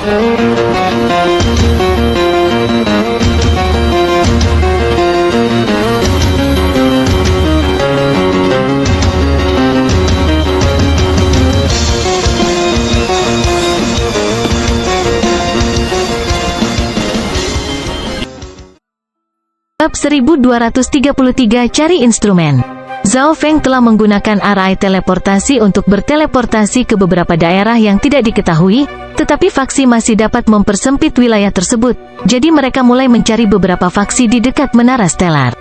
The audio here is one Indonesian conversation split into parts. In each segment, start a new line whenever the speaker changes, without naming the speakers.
Bab 1233 Cari Instrumen. Zhao Feng telah menggunakan arai teleportasi untuk berteleportasi ke beberapa daerah yang tidak diketahui, tetapi faksi masih dapat mempersempit wilayah tersebut, jadi mereka mulai mencari beberapa faksi di dekat Menara Stellar.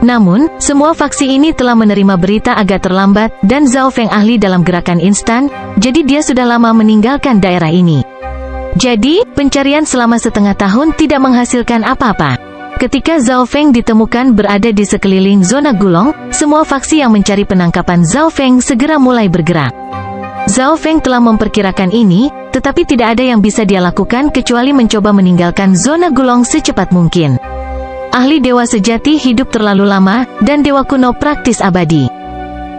Namun, semua faksi ini telah menerima berita agak terlambat, dan Zhao Feng ahli dalam gerakan instan, jadi dia sudah lama meninggalkan daerah ini. Jadi, pencarian selama setengah tahun tidak menghasilkan apa-apa. Ketika Zhao Feng ditemukan berada di sekeliling zona Gulong, semua faksi yang mencari penangkapan Zhao Feng segera mulai bergerak. Zhao Feng telah memperkirakan ini, tetapi tidak ada yang bisa dia lakukan kecuali mencoba meninggalkan zona Gulong secepat mungkin. Ahli dewa sejati hidup terlalu lama, dan dewa kuno praktis abadi.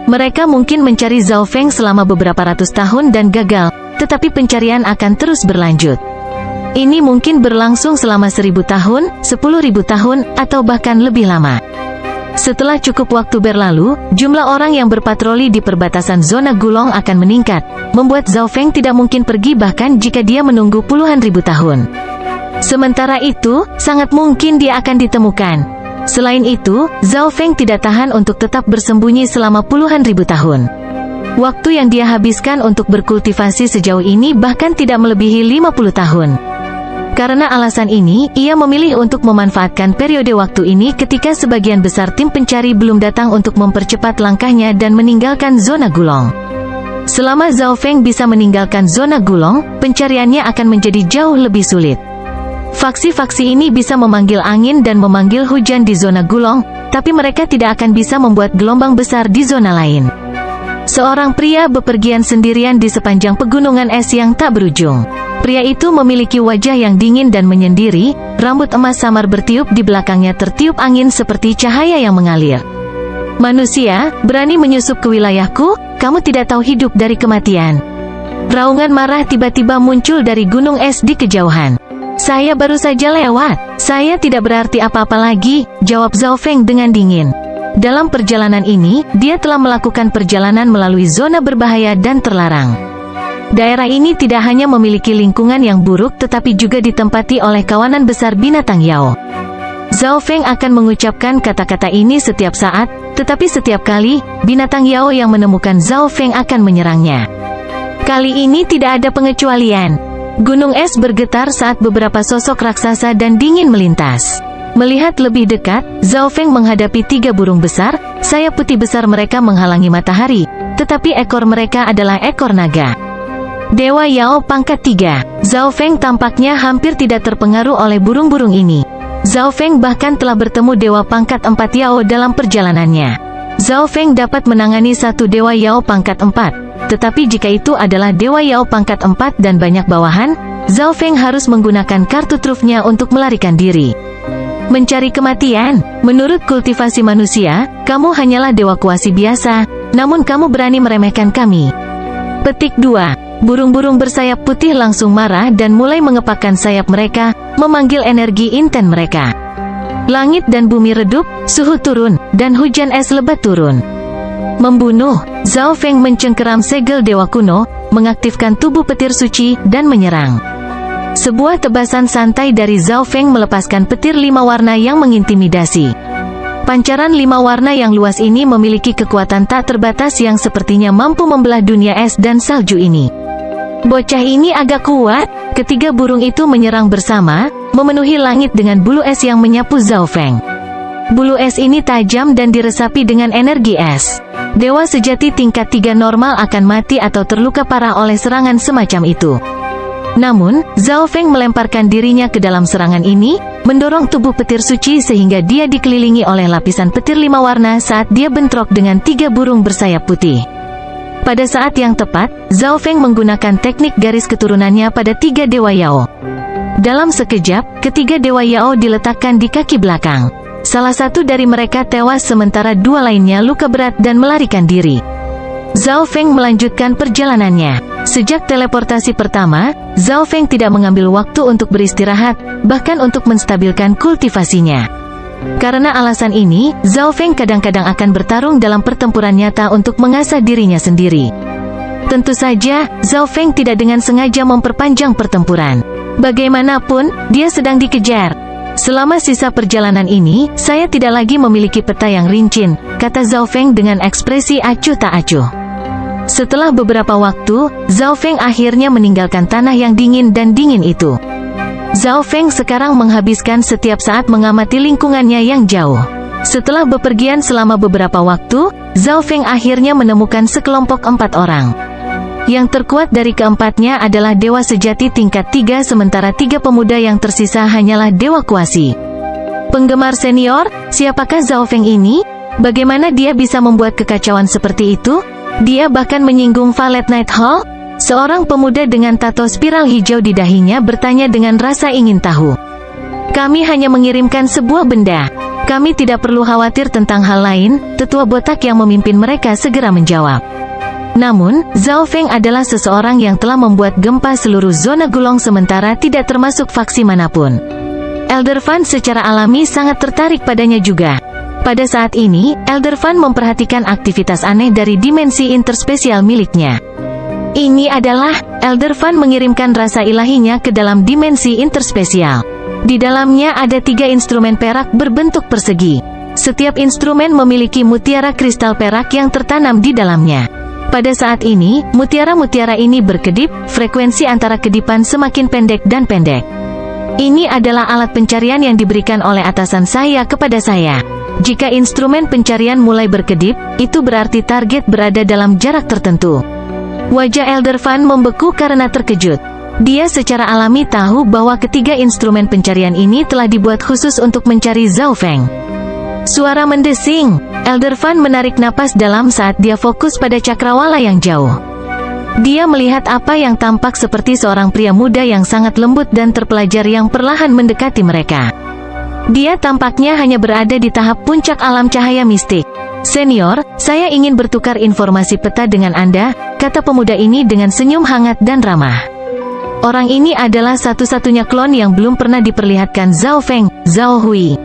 Mereka mungkin mencari Zhao Feng selama beberapa ratus tahun dan gagal, tetapi pencarian akan terus berlanjut. Ini mungkin berlangsung selama 1000 tahun, 10.000 tahun, atau bahkan lebih lama. Setelah cukup waktu berlalu, jumlah orang yang berpatroli di perbatasan zona Gulong akan meningkat, membuat Zhao Feng tidak mungkin pergi bahkan jika dia menunggu puluhan ribu tahun. Sementara itu, sangat mungkin dia akan ditemukan. Selain itu, Zhao Feng tidak tahan untuk tetap bersembunyi selama puluhan ribu tahun. Waktu yang dia habiskan untuk berkultivasi sejauh ini bahkan tidak melebihi 50 tahun. Karena alasan ini, ia memilih untuk memanfaatkan periode waktu ini ketika sebagian besar tim pencari belum datang untuk mempercepat langkahnya dan meninggalkan zona Gulong. Selama Zhao Feng bisa meninggalkan zona Gulong, pencariannya akan menjadi jauh lebih sulit. Faksi-faksi ini bisa memanggil angin dan memanggil hujan di zona Gulong, tapi mereka tidak akan bisa membuat gelombang besar di zona lain. Seorang pria bepergian sendirian di sepanjang pegunungan es yang tak berujung. Pria itu memiliki wajah yang dingin dan menyendiri, rambut emas samar bertiup di belakangnya tertiup angin seperti cahaya yang mengalir. Manusia, berani menyusup ke wilayahku, kamu tidak tahu hidup dari kematian. Raungan marah tiba-tiba muncul dari gunung es di kejauhan. Saya baru saja lewat, saya tidak berarti apa-apa lagi, jawab Zhao Feng dengan dingin. Dalam perjalanan ini, dia telah melakukan perjalanan melalui zona berbahaya dan terlarang. Daerah ini tidak hanya memiliki lingkungan yang buruk tetapi juga ditempati oleh kawanan besar binatang Yao. Zhao Feng akan mengucapkan kata-kata ini setiap saat, tetapi setiap kali, binatang Yao yang menemukan Zhao Feng akan menyerangnya. Kali ini tidak ada pengecualian. Gunung es bergetar saat beberapa sosok raksasa dan dingin melintas. Melihat lebih dekat, Zhao Feng menghadapi 3 burung besar, sayap putih besar mereka menghalangi matahari, tetapi ekor mereka adalah ekor naga. Dewa Yao pangkat 3. Zhao Feng tampaknya hampir tidak terpengaruh oleh burung-burung ini. Zhao Feng bahkan telah bertemu Dewa pangkat 4 Yao dalam perjalanannya. Zhao Feng dapat menangani satu Dewa Yao pangkat 4. Tetapi jika itu adalah Dewa Yao pangkat 4 dan banyak bawahan, Zhao Feng harus menggunakan kartu trufnya untuk melarikan diri. Mencari kematian, menurut kultivasi manusia, kamu hanyalah dewa kuasi biasa, namun kamu berani meremehkan kami. Petik 2. Burung-burung bersayap putih langsung marah dan mulai mengepakkan sayap mereka, memanggil energi inten mereka. Langit dan bumi redup, suhu turun, dan hujan es lebat turun. Membunuh, Zhao Feng mencengkeram segel dewa kuno, mengaktifkan tubuh petir suci, dan menyerang. Sebuah tebasan santai dari Zhao Feng melepaskan petir 5 warna yang mengintimidasi. Pancaran 5 warna yang luas ini memiliki kekuatan tak terbatas yang sepertinya mampu membelah dunia es dan salju ini. Bocah ini agak kuat. Ketiga burung itu menyerang bersama, memenuhi langit dengan bulu es yang menyapu Zhao Feng. Bulu es ini tajam dan diresapi dengan energi es. Dewa sejati tingkat 3 normal akan mati atau terluka parah oleh serangan semacam itu. Namun, Zhao Feng melemparkan dirinya ke dalam serangan ini, mendorong tubuh petir suci sehingga dia dikelilingi oleh lapisan petir 5 warna saat dia bentrok dengan 3 burung bersayap putih. Pada saat yang tepat, Zhao Feng menggunakan teknik garis keturunannya pada 3 Dewa Yao. Dalam sekejap, ketiga Dewa Yao diletakkan di kaki belakang. Salah satu dari mereka tewas sementara 2 lainnya luka berat dan melarikan diri. Zhao Feng melanjutkan perjalanannya. Sejak teleportasi pertama, Zhao Feng tidak mengambil waktu untuk beristirahat, bahkan untuk menstabilkan kultivasinya. Karena alasan ini, Zhao Feng kadang-kadang akan bertarung dalam pertempuran nyata untuk mengasah dirinya sendiri. Tentu saja, Zhao Feng tidak dengan sengaja memperpanjang pertempuran. Bagaimanapun, dia sedang dikejar. Selama sisa perjalanan ini, saya tidak lagi memiliki peta yang rinci, kata Zhao Feng dengan ekspresi acuh tak acuh. Setelah beberapa waktu, Zhao Feng akhirnya meninggalkan tanah yang dingin dan dingin itu. Zhao Feng sekarang menghabiskan setiap saat mengamati lingkungannya yang jauh. Setelah bepergian selama beberapa waktu, Zhao Feng akhirnya menemukan sekelompok 4 orang. Yang terkuat dari keempatnya adalah dewa sejati tingkat 3, sementara 3 pemuda yang tersisa hanyalah dewa kuasi. Penggemar senior, siapakah Zhao Feng ini? Bagaimana dia bisa membuat kekacauan seperti itu? Dia bahkan menyinggung Valet Night Hall? Seorang pemuda dengan tato spiral hijau di dahinya bertanya dengan rasa ingin tahu. Kami hanya mengirimkan sebuah benda. Kami tidak perlu khawatir tentang hal lain, tetua botak yang memimpin mereka segera menjawab. Namun, Zhao Feng adalah seseorang yang telah membuat gempa seluruh zona Gulong sementara tidak termasuk faksi manapun. Elder Fan secara alami sangat tertarik padanya juga. Pada saat ini, Elder Fan memperhatikan aktivitas aneh dari dimensi interspesial miliknya. Ini adalah, Elder Fan mengirimkan rasa ilahinya ke dalam dimensi interspesial. Di dalamnya ada 3 instrumen perak berbentuk persegi. Setiap instrumen memiliki mutiara kristal perak yang tertanam di dalamnya. Pada saat ini, mutiara-mutiara ini berkedip, frekuensi antara kedipan semakin pendek dan pendek. Ini adalah alat pencarian yang diberikan oleh atasan saya kepada saya. Jika instrumen pencarian mulai berkedip, itu berarti target berada dalam jarak tertentu. Wajah Elder Fan membeku karena terkejut. Dia secara alami tahu bahwa ketiga instrumen pencarian ini telah dibuat khusus untuk mencari Zhao Feng. Suara mendesing. Elder Fan menarik napas dalam saat dia fokus pada cakrawala yang jauh. Dia melihat apa yang tampak seperti seorang pria muda yang sangat lembut dan terpelajar yang perlahan mendekati mereka. Dia tampaknya hanya berada di tahap puncak alam cahaya mistik. Senior, saya ingin bertukar informasi peta dengan Anda, kata pemuda ini dengan senyum hangat dan ramah. Orang ini adalah satu-satunya klon yang belum pernah diperlihatkan Zhao Feng, Zhao Hui.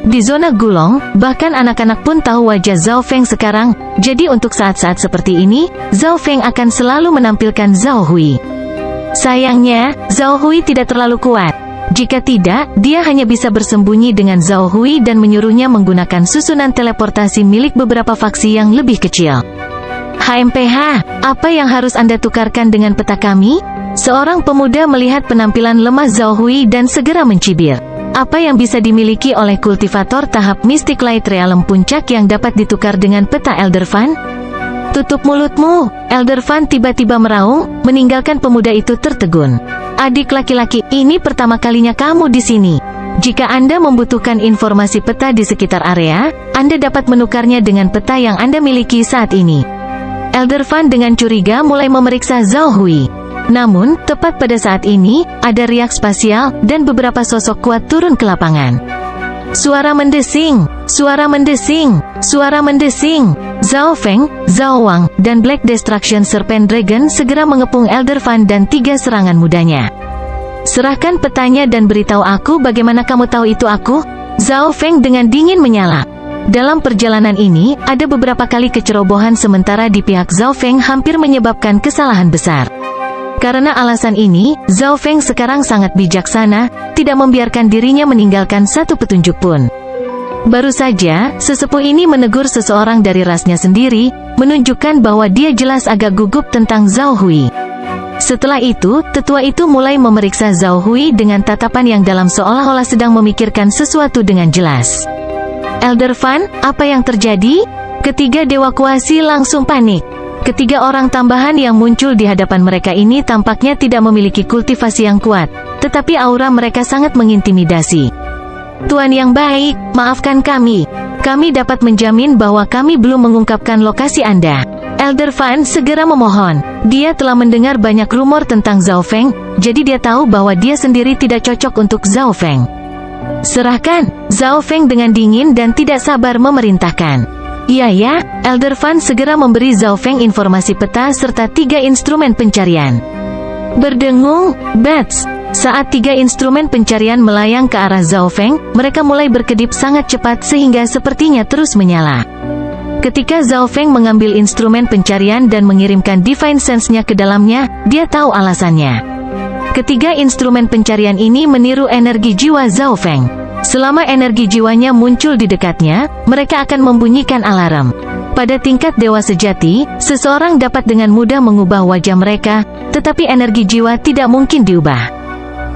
Di zona Gulong, bahkan anak-anak pun tahu wajah Zhao Feng sekarang, jadi untuk saat-saat seperti ini, Zhao Feng akan selalu menampilkan Zhao Hui. Sayangnya, Zhao Hui tidak terlalu kuat. Jika tidak, dia hanya bisa bersembunyi dengan Zhao Hui dan menyuruhnya menggunakan susunan teleportasi milik beberapa faksi yang lebih kecil. HMPH, apa yang harus Anda tukarkan dengan peta kami? Seorang pemuda melihat penampilan lemah Zhao Hui dan segera mencibir. Apa yang bisa dimiliki oleh kultivator tahap Mystic Light Realm puncak yang dapat ditukar dengan peta Elder Fan? Tutup mulutmu, Elder Fan tiba-tiba meraung, meninggalkan pemuda itu tertegun. Adik laki-laki, ini pertama kalinya kamu di sini. Jika Anda membutuhkan informasi peta di sekitar area, Anda dapat menukarnya dengan peta yang Anda miliki saat ini. Elder Fan dengan curiga mulai memeriksa Zhao Hui. Namun, tepat pada saat ini, ada riak spasial, dan beberapa sosok kuat turun ke lapangan. Suara mendesing, suara mendesing, suara mendesing. Zhao Feng, Zhao Wang, dan Black Destruction Serpent Dragon segera mengepung Elder Fan dan 3 serangan mudanya. Serahkan petanya dan beritahu aku bagaimana kamu tahu itu aku? Zhao Feng dengan dingin menyala. Dalam perjalanan ini, ada beberapa kali kecerobohan sementara di pihak Zhao Feng hampir menyebabkan kesalahan besar. Karena alasan ini, Zhao Feng sekarang sangat bijaksana, tidak membiarkan dirinya meninggalkan satu petunjuk pun. Baru saja, sesepuh ini menegur seseorang dari rasnya sendiri, menunjukkan bahwa dia jelas agak gugup tentang Zhao Hui. Setelah itu, tetua itu mulai memeriksa Zhao Hui dengan tatapan yang dalam seolah-olah sedang memikirkan sesuatu dengan jelas. Elder Fan, apa yang terjadi? Ketiga dewa kuasi langsung panik. Ketiga orang tambahan yang muncul di hadapan mereka ini tampaknya tidak memiliki kultivasi yang kuat, tetapi aura mereka sangat mengintimidasi. Tuan yang baik, maafkan kami. Kami dapat menjamin bahwa kami belum mengungkapkan lokasi Anda. Elder Fan segera memohon. Dia telah mendengar banyak rumor tentang Zhao Feng, jadi dia tahu bahwa dia sendiri tidak cocok untuk Zhao Feng. Serahkan, Zhao Feng dengan dingin dan tidak sabar memerintahkan. Iya ya, Elder Fan segera memberi Zhao Feng informasi peta serta 3 instrumen pencarian. Berdengung, bats. Saat 3 instrumen pencarian melayang ke arah Zhao Feng, mereka mulai berkedip sangat cepat sehingga sepertinya terus menyala. Ketika Zhao Feng mengambil instrumen pencarian dan mengirimkan Divine Sense-nya ke dalamnya, dia tahu alasannya. Ketiga instrumen pencarian ini meniru energi jiwa Zhao Feng. Selama energi jiwanya muncul di dekatnya, mereka akan membunyikan alarm. Pada tingkat dewa sejati, seseorang dapat dengan mudah mengubah wajah mereka, tetapi energi jiwa tidak mungkin diubah.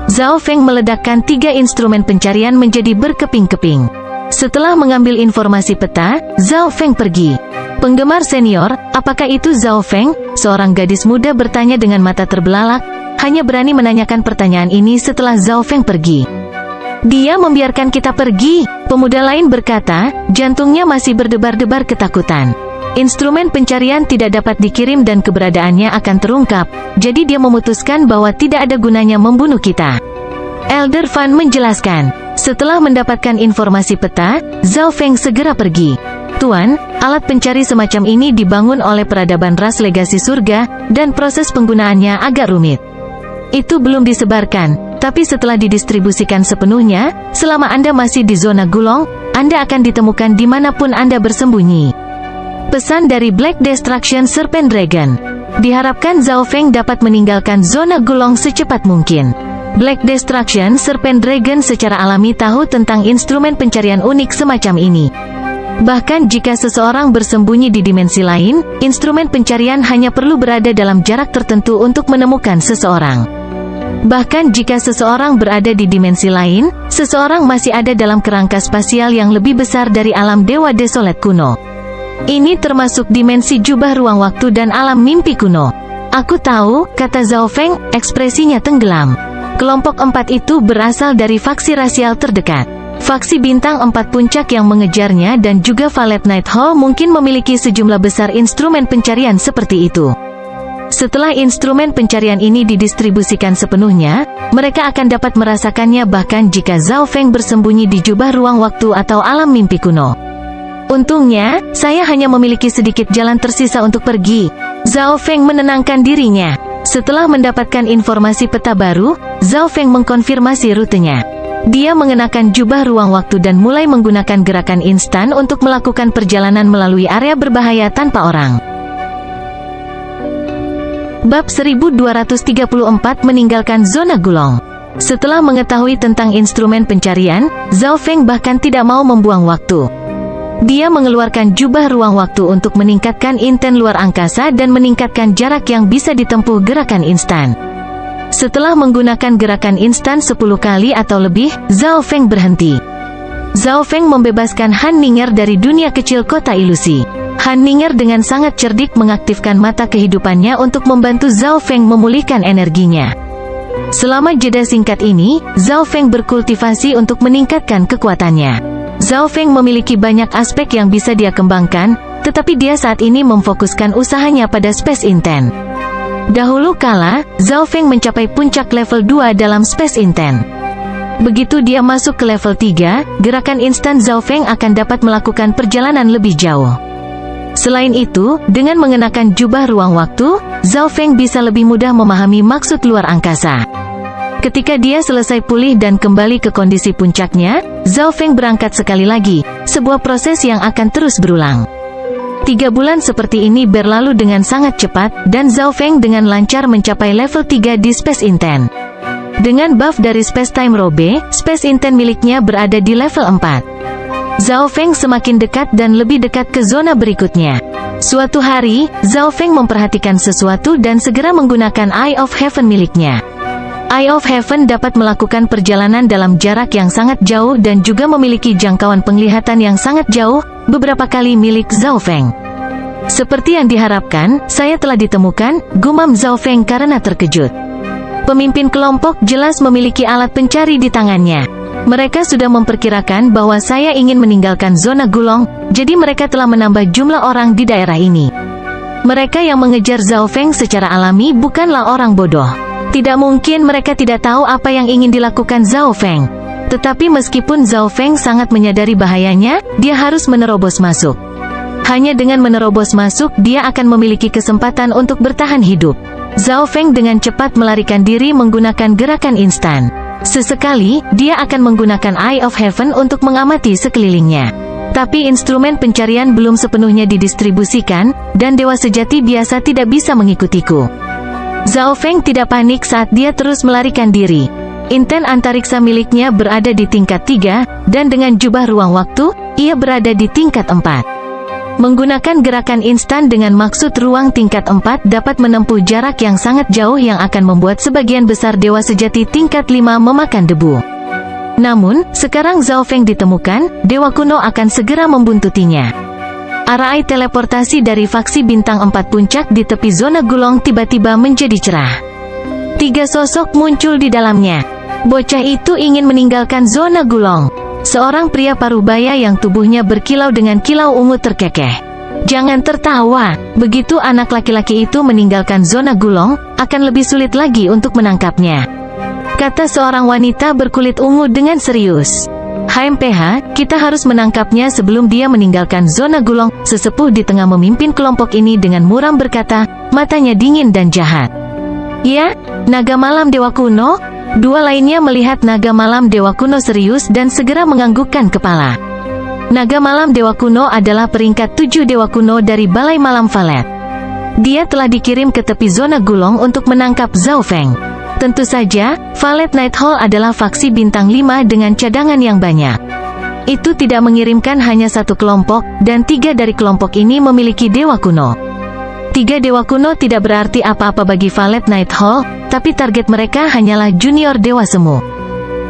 Zhao Feng meledakkan 3 instrumen pencarian menjadi berkeping-keping. Setelah mengambil informasi peta, Zhao Feng pergi. Penggemar senior, apakah itu Zhao Feng? Seorang gadis muda bertanya dengan mata terbelalak, hanya berani menanyakan pertanyaan ini setelah Zhao Feng pergi. Dia membiarkan kita pergi, pemuda lain berkata, jantungnya masih berdebar-debar ketakutan. Instrumen pencarian tidak dapat dikirim dan keberadaannya akan terungkap, jadi dia memutuskan bahwa tidak ada gunanya membunuh kita. Elder Fan menjelaskan, setelah mendapatkan informasi peta, Zhao Feng segera pergi. Tuan, alat pencari semacam ini dibangun oleh peradaban ras legasi surga, dan proses penggunaannya agak rumit. Itu belum disebarkan, tapi setelah didistribusikan sepenuhnya, selama Anda masih di zona Gulong, Anda akan ditemukan dimanapun Anda bersembunyi. Pesan dari Black Destruction Serpent Dragon. Diharapkan Zhao Feng dapat meninggalkan zona Gulong secepat mungkin. Black Destruction Serpent Dragon secara alami tahu tentang instrumen pencarian unik semacam ini. Bahkan jika seseorang bersembunyi di dimensi lain, instrumen pencarian hanya perlu berada dalam jarak tertentu untuk menemukan seseorang. Bahkan jika seseorang berada di dimensi lain, seseorang masih ada dalam kerangka spasial yang lebih besar dari alam Dewa Desolet kuno. Ini termasuk dimensi jubah ruang waktu dan alam mimpi kuno. Aku tahu, kata Zhao Feng, ekspresinya tenggelam. Kelompok 4 itu berasal dari faksi rasial terdekat. Faksi bintang 4 puncak yang mengejarnya dan juga Valet Night Hall mungkin memiliki sejumlah besar instrumen pencarian seperti itu. Setelah instrumen pencarian ini didistribusikan sepenuhnya, mereka akan dapat merasakannya bahkan jika Zhao Feng bersembunyi di jubah ruang waktu atau alam mimpi kuno. Untungnya, saya hanya memiliki sedikit jalan tersisa untuk pergi. Zhao Feng menenangkan dirinya. Setelah mendapatkan informasi peta baru, Zhao Feng mengkonfirmasi rutenya. Dia mengenakan jubah ruang waktu dan mulai menggunakan gerakan instan untuk melakukan perjalanan melalui area berbahaya tanpa orang. Bab 1234 meninggalkan zona Gulong. Setelah mengetahui tentang instrumen pencarian, Zhao Feng bahkan tidak mau membuang waktu. Dia mengeluarkan jubah ruang waktu untuk meningkatkan inten luar angkasa dan meningkatkan jarak yang bisa ditempuh gerakan instan. Setelah menggunakan gerakan instan 10 kali atau lebih, Zhao Feng berhenti. Zhao Feng membebaskan Han Ning'er dari dunia kecil kota ilusi. Han Ning'er dengan sangat cerdik mengaktifkan mata kehidupannya untuk membantu Zhao Feng memulihkan energinya. Selama jeda singkat ini, Zhao Feng berkultivasi untuk meningkatkan kekuatannya. Zhao Feng memiliki banyak aspek yang bisa dia kembangkan, tetapi dia saat ini memfokuskan usahanya pada Space Intent. Dahulu kala, Zhao Feng mencapai puncak level 2 dalam Space Intent. Begitu dia masuk ke level 3, gerakan instan Zhao Feng akan dapat melakukan perjalanan lebih jauh. Selain itu, dengan mengenakan jubah ruang waktu, Zhao Feng bisa lebih mudah memahami maksud luar angkasa. Ketika dia selesai pulih dan kembali ke kondisi puncaknya, Zhao Feng berangkat sekali lagi, sebuah proses yang akan terus berulang. 3 bulan seperti ini berlalu dengan sangat cepat, dan Zhao Feng dengan lancar mencapai level 3 di Space Intent. Dengan buff dari Space Time Robe, Space Intent miliknya berada di level 4. Zhao Feng semakin dekat dan lebih dekat ke zona berikutnya. Suatu hari, Zhao Feng memperhatikan sesuatu dan segera menggunakan Eye of Heaven miliknya. Eye of Heaven dapat melakukan perjalanan dalam jarak yang sangat jauh dan juga memiliki jangkauan penglihatan yang sangat jauh, beberapa kali milik Zhao Feng. Seperti yang diharapkan, saya telah ditemukan, gumam Zhao Feng karena terkejut. Pemimpin kelompok jelas memiliki alat pencari di tangannya. Mereka sudah memperkirakan bahwa saya ingin meninggalkan zona Gulong, jadi mereka telah menambah jumlah orang di daerah ini. Mereka yang mengejar Zhao Feng secara alami bukanlah orang bodoh. Tidak mungkin mereka tidak tahu apa yang ingin dilakukan Zhao Feng. Tetapi meskipun Zhao Feng sangat menyadari bahayanya, dia harus menerobos masuk. Hanya dengan menerobos masuk, dia akan memiliki kesempatan untuk bertahan hidup. Zhao Feng dengan cepat melarikan diri menggunakan gerakan instan. Sesekali, dia akan menggunakan Eye of Heaven untuk mengamati sekelilingnya. Tapi instrumen pencarian belum sepenuhnya didistribusikan, dan dewa sejati biasa tidak bisa mengikutiku. Zhao Feng tidak panik saat dia terus melarikan diri. Inten antariksa miliknya berada di tingkat 3, dan dengan jubah ruang waktu, ia berada di tingkat 4. Menggunakan gerakan instan dengan maksud ruang tingkat 4 dapat menempuh jarak yang sangat jauh yang akan membuat sebagian besar dewa sejati tingkat 5 memakan debu. Namun, sekarang Zhao Feng ditemukan, dewa kuno akan segera membuntutinya. Arai teleportasi dari faksi bintang 4 puncak di tepi zona Gulong tiba-tiba menjadi cerah. 3 sosok muncul di dalamnya. Bocah itu ingin meninggalkan zona Gulong. Seorang pria parubaya yang tubuhnya berkilau dengan kilau ungu terkekeh. Jangan tertawa, begitu anak laki-laki itu meninggalkan zona Gulong, akan lebih sulit lagi untuk menangkapnya, kata seorang wanita berkulit ungu dengan serius. HMPH, kita harus menangkapnya sebelum dia meninggalkan zona Gulong. Sesepuh di tengah memimpin kelompok ini dengan muram berkata, matanya dingin dan jahat. Ya, naga malam dewa kuno? Dua lainnya melihat naga malam dewa kuno serius dan segera menganggukkan kepala. Naga malam dewa kuno adalah peringkat 7 dewa kuno dari Balai Malam Valet. Dia telah dikirim ke tepi zona Gulong untuk menangkap Zhao Feng. Tentu saja, Valet Night Hall adalah faksi bintang 5 dengan cadangan yang banyak. Itu tidak mengirimkan hanya satu kelompok, dan 3 dari kelompok ini memiliki dewa kuno. 3 dewa kuno tidak berarti apa-apa bagi Valet Night Hall, tapi target mereka hanyalah junior dewa semu.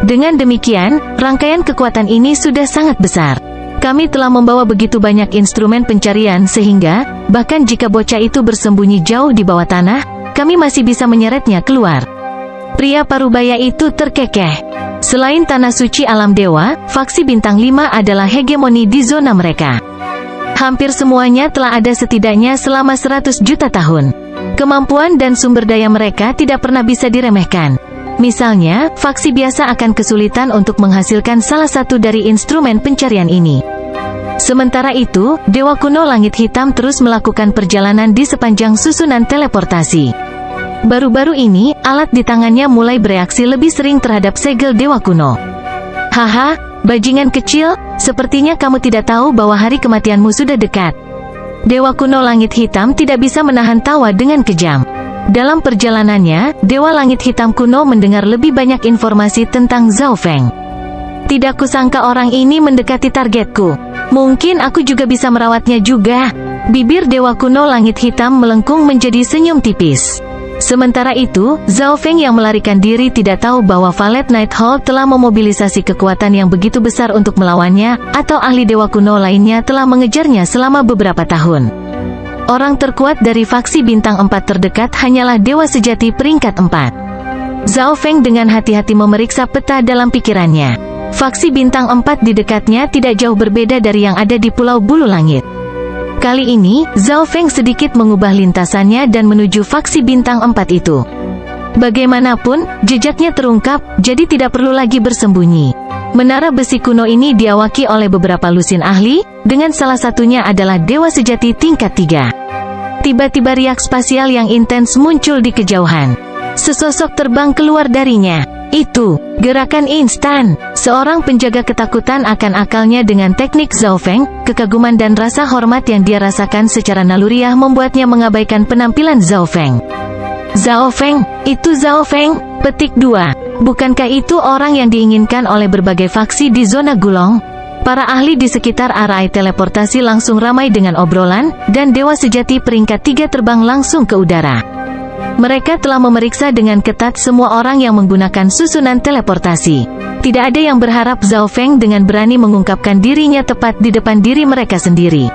Dengan demikian, rangkaian kekuatan ini sudah sangat besar. Kami telah membawa begitu banyak instrumen pencarian sehingga, bahkan jika bocah itu bersembunyi jauh di bawah tanah, kami masih bisa menyeretnya keluar. Pria parubaya itu terkekeh. Selain tanah suci alam dewa, faksi bintang 5 adalah hegemoni di zona mereka. Hampir semuanya telah ada setidaknya selama 100 juta tahun. Kemampuan dan sumber daya mereka tidak pernah bisa diremehkan. Misalnya, faksi biasa akan kesulitan untuk menghasilkan salah satu dari instrumen pencarian ini. Sementara itu, Dewa Kuno Langit Hitam terus melakukan perjalanan di sepanjang susunan teleportasi. Baru-baru ini, alat di tangannya mulai bereaksi lebih sering terhadap segel Dewa Kuno. Haha, bajingan kecil, sepertinya kamu tidak tahu bahwa hari kematianmu sudah dekat. Dewa Kuno Langit Hitam tidak bisa menahan tawa dengan kejam. Dalam perjalanannya, Dewa Langit Hitam kuno mendengar lebih banyak informasi tentang Zhao Feng. Tidak kusangka orang ini mendekati targetku. Mungkin aku juga bisa merawatnya juga. Bibir Dewa Kuno Langit Hitam melengkung menjadi senyum tipis. Sementara itu, Zhao Feng yang melarikan diri tidak tahu bahwa Valet Night Hall telah memobilisasi kekuatan yang begitu besar untuk melawannya, atau ahli Dewa Kuno lainnya telah mengejarnya selama beberapa tahun. Orang terkuat dari faksi bintang 4 terdekat hanyalah Dewa Sejati peringkat 4. Zhao Feng dengan hati-hati memeriksa peta dalam pikirannya. Faksi bintang 4 di dekatnya tidak jauh berbeda dari yang ada di Pulau Bulu Langit. Kali ini, Zhao Feng sedikit mengubah lintasannya dan menuju faksi bintang 4 itu. Bagaimanapun, jejaknya terungkap, jadi tidak perlu lagi bersembunyi. Menara besi kuno ini diawaki oleh beberapa lusin ahli, dengan salah satunya adalah Dewa Sejati tingkat 3. Tiba-tiba riak spasial yang intens muncul di kejauhan. Sesosok terbang keluar darinya. Itu, gerakan instan. Seorang penjaga ketakutan akan akalnya dengan teknik Zhao Feng, kekaguman dan rasa hormat yang dia rasakan secara naluriah membuatnya mengabaikan penampilan Zhao Feng. Zhao Feng, itu Zhao Feng, petik 2. Bukankah itu orang yang diinginkan oleh berbagai faksi di zona Gulong? Para ahli di sekitar arai teleportasi langsung ramai dengan obrolan, dan Dewa Sejati peringkat 3 terbang langsung ke udara. Mereka telah memeriksa dengan ketat semua orang yang menggunakan susunan teleportasi. Tidak ada yang berharap Zhao Feng dengan berani mengungkapkan dirinya tepat di depan diri mereka sendiri.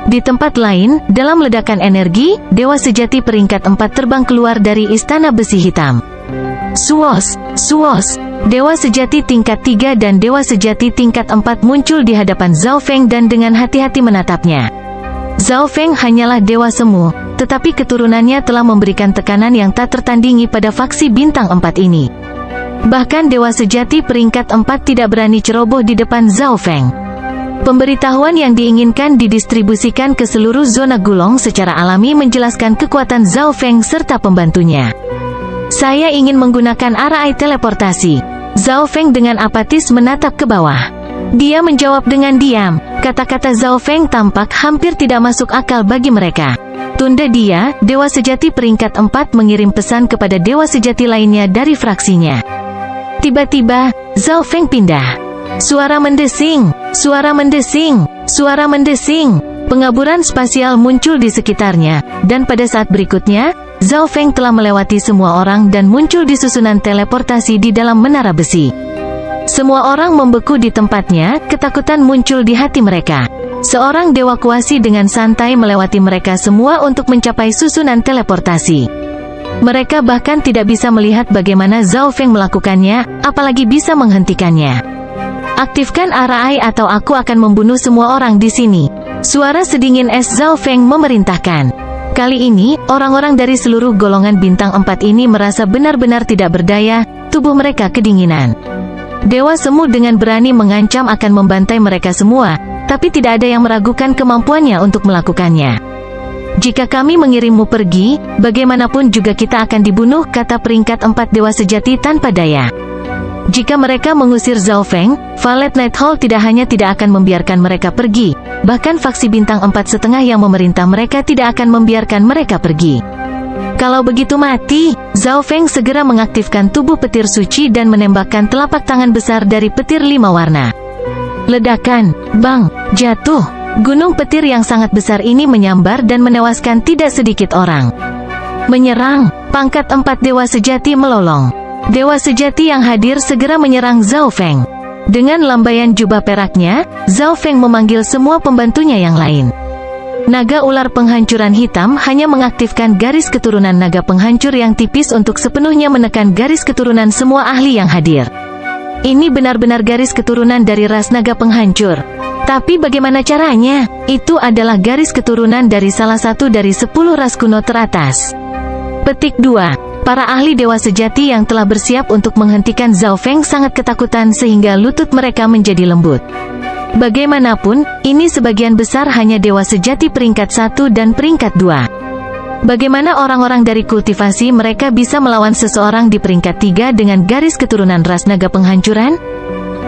Di tempat lain, dalam ledakan energi, Dewa Sejati peringkat 4 terbang keluar dari Istana Besi Hitam. Suos, suos, Dewa Sejati tingkat 3 dan Dewa Sejati tingkat 4 muncul di hadapan Zhao Feng dan dengan hati-hati menatapnya. Zhao Feng hanyalah dewa semu, tetapi keturunannya telah memberikan tekanan yang tak tertandingi pada faksi bintang 4 ini. Bahkan Dewa Sejati peringkat 4 tidak berani ceroboh di depan Zhao Feng. Pemberitahuan yang diinginkan didistribusikan ke seluruh zona Gulong secara alami menjelaskan kekuatan Zhao Feng serta pembantunya. Saya ingin menggunakan arai teleportasi. Zhao Feng dengan apatis menatap ke bawah. Dia menjawab dengan diam. Kata-kata Zhao Feng tampak hampir tidak masuk akal bagi mereka. Tunda dia, Dewa Sejati peringkat 4 mengirim pesan kepada Dewa Sejati lainnya dari fraksinya. Tiba-tiba, Zhao Feng pindah. Suara mendesing, suara mendesing, suara mendesing. Pengaburan spasial muncul di sekitarnya, dan pada saat berikutnya, Zhao Feng telah melewati semua orang dan muncul di susunan teleportasi di dalam menara besi. Semua orang membeku di tempatnya, ketakutan muncul di hati mereka. Seorang dewa kuasi dengan santai melewati mereka semua untuk mencapai susunan teleportasi. Mereka bahkan tidak bisa melihat bagaimana Zhao Feng melakukannya, apalagi bisa menghentikannya. Aktifkan arai atau aku akan membunuh semua orang di sini. Suara sedingin es Zhao Feng memerintahkan. Kali ini, orang-orang dari seluruh golongan bintang 4 ini merasa benar-benar tidak berdaya, tubuh mereka kedinginan. Dewa Semu dengan berani mengancam akan membantai mereka semua, tapi tidak ada yang meragukan kemampuannya untuk melakukannya. Jika kami mengirimmu pergi, bagaimanapun juga kita akan dibunuh, kata peringkat 4 Dewa Sejati tanpa daya. Jika mereka mengusir Zhao Feng, Valet Night Hall tidak hanya tidak akan membiarkan mereka pergi, bahkan faksi bintang 4,5 yang memerintah mereka tidak akan membiarkan mereka pergi. Kalau begitu mati, Zhao Feng segera mengaktifkan tubuh petir suci dan menembakkan telapak tangan besar dari petir 5 warna. Ledakan, bang, jatuh. Gunung petir yang sangat besar ini menyambar dan menewaskan tidak sedikit orang. Menyerang, pangkat 4 Dewa Sejati melolong. Dewa Sejati yang hadir segera menyerang Zhao Feng. Dengan lambaian jubah peraknya, Zhao Feng memanggil semua pembantunya yang lain. Naga ular penghancuran hitam hanya mengaktifkan garis keturunan naga penghancur yang tipis untuk sepenuhnya menekan garis keturunan semua ahli yang hadir. Ini benar-benar garis keturunan dari ras naga penghancur. Tapi bagaimana caranya? Itu adalah garis keturunan dari salah satu dari 10 ras kuno teratas. Petik 2. Para ahli Dewa Sejati yang telah bersiap untuk menghentikan Zhao Feng sangat ketakutan sehingga lutut mereka menjadi lembut. Bagaimanapun, ini sebagian besar hanya Dewa Sejati peringkat 1 dan peringkat 2. Bagaimana orang-orang dari kultivasi mereka bisa melawan seseorang di peringkat 3 dengan garis keturunan ras naga penghancuran?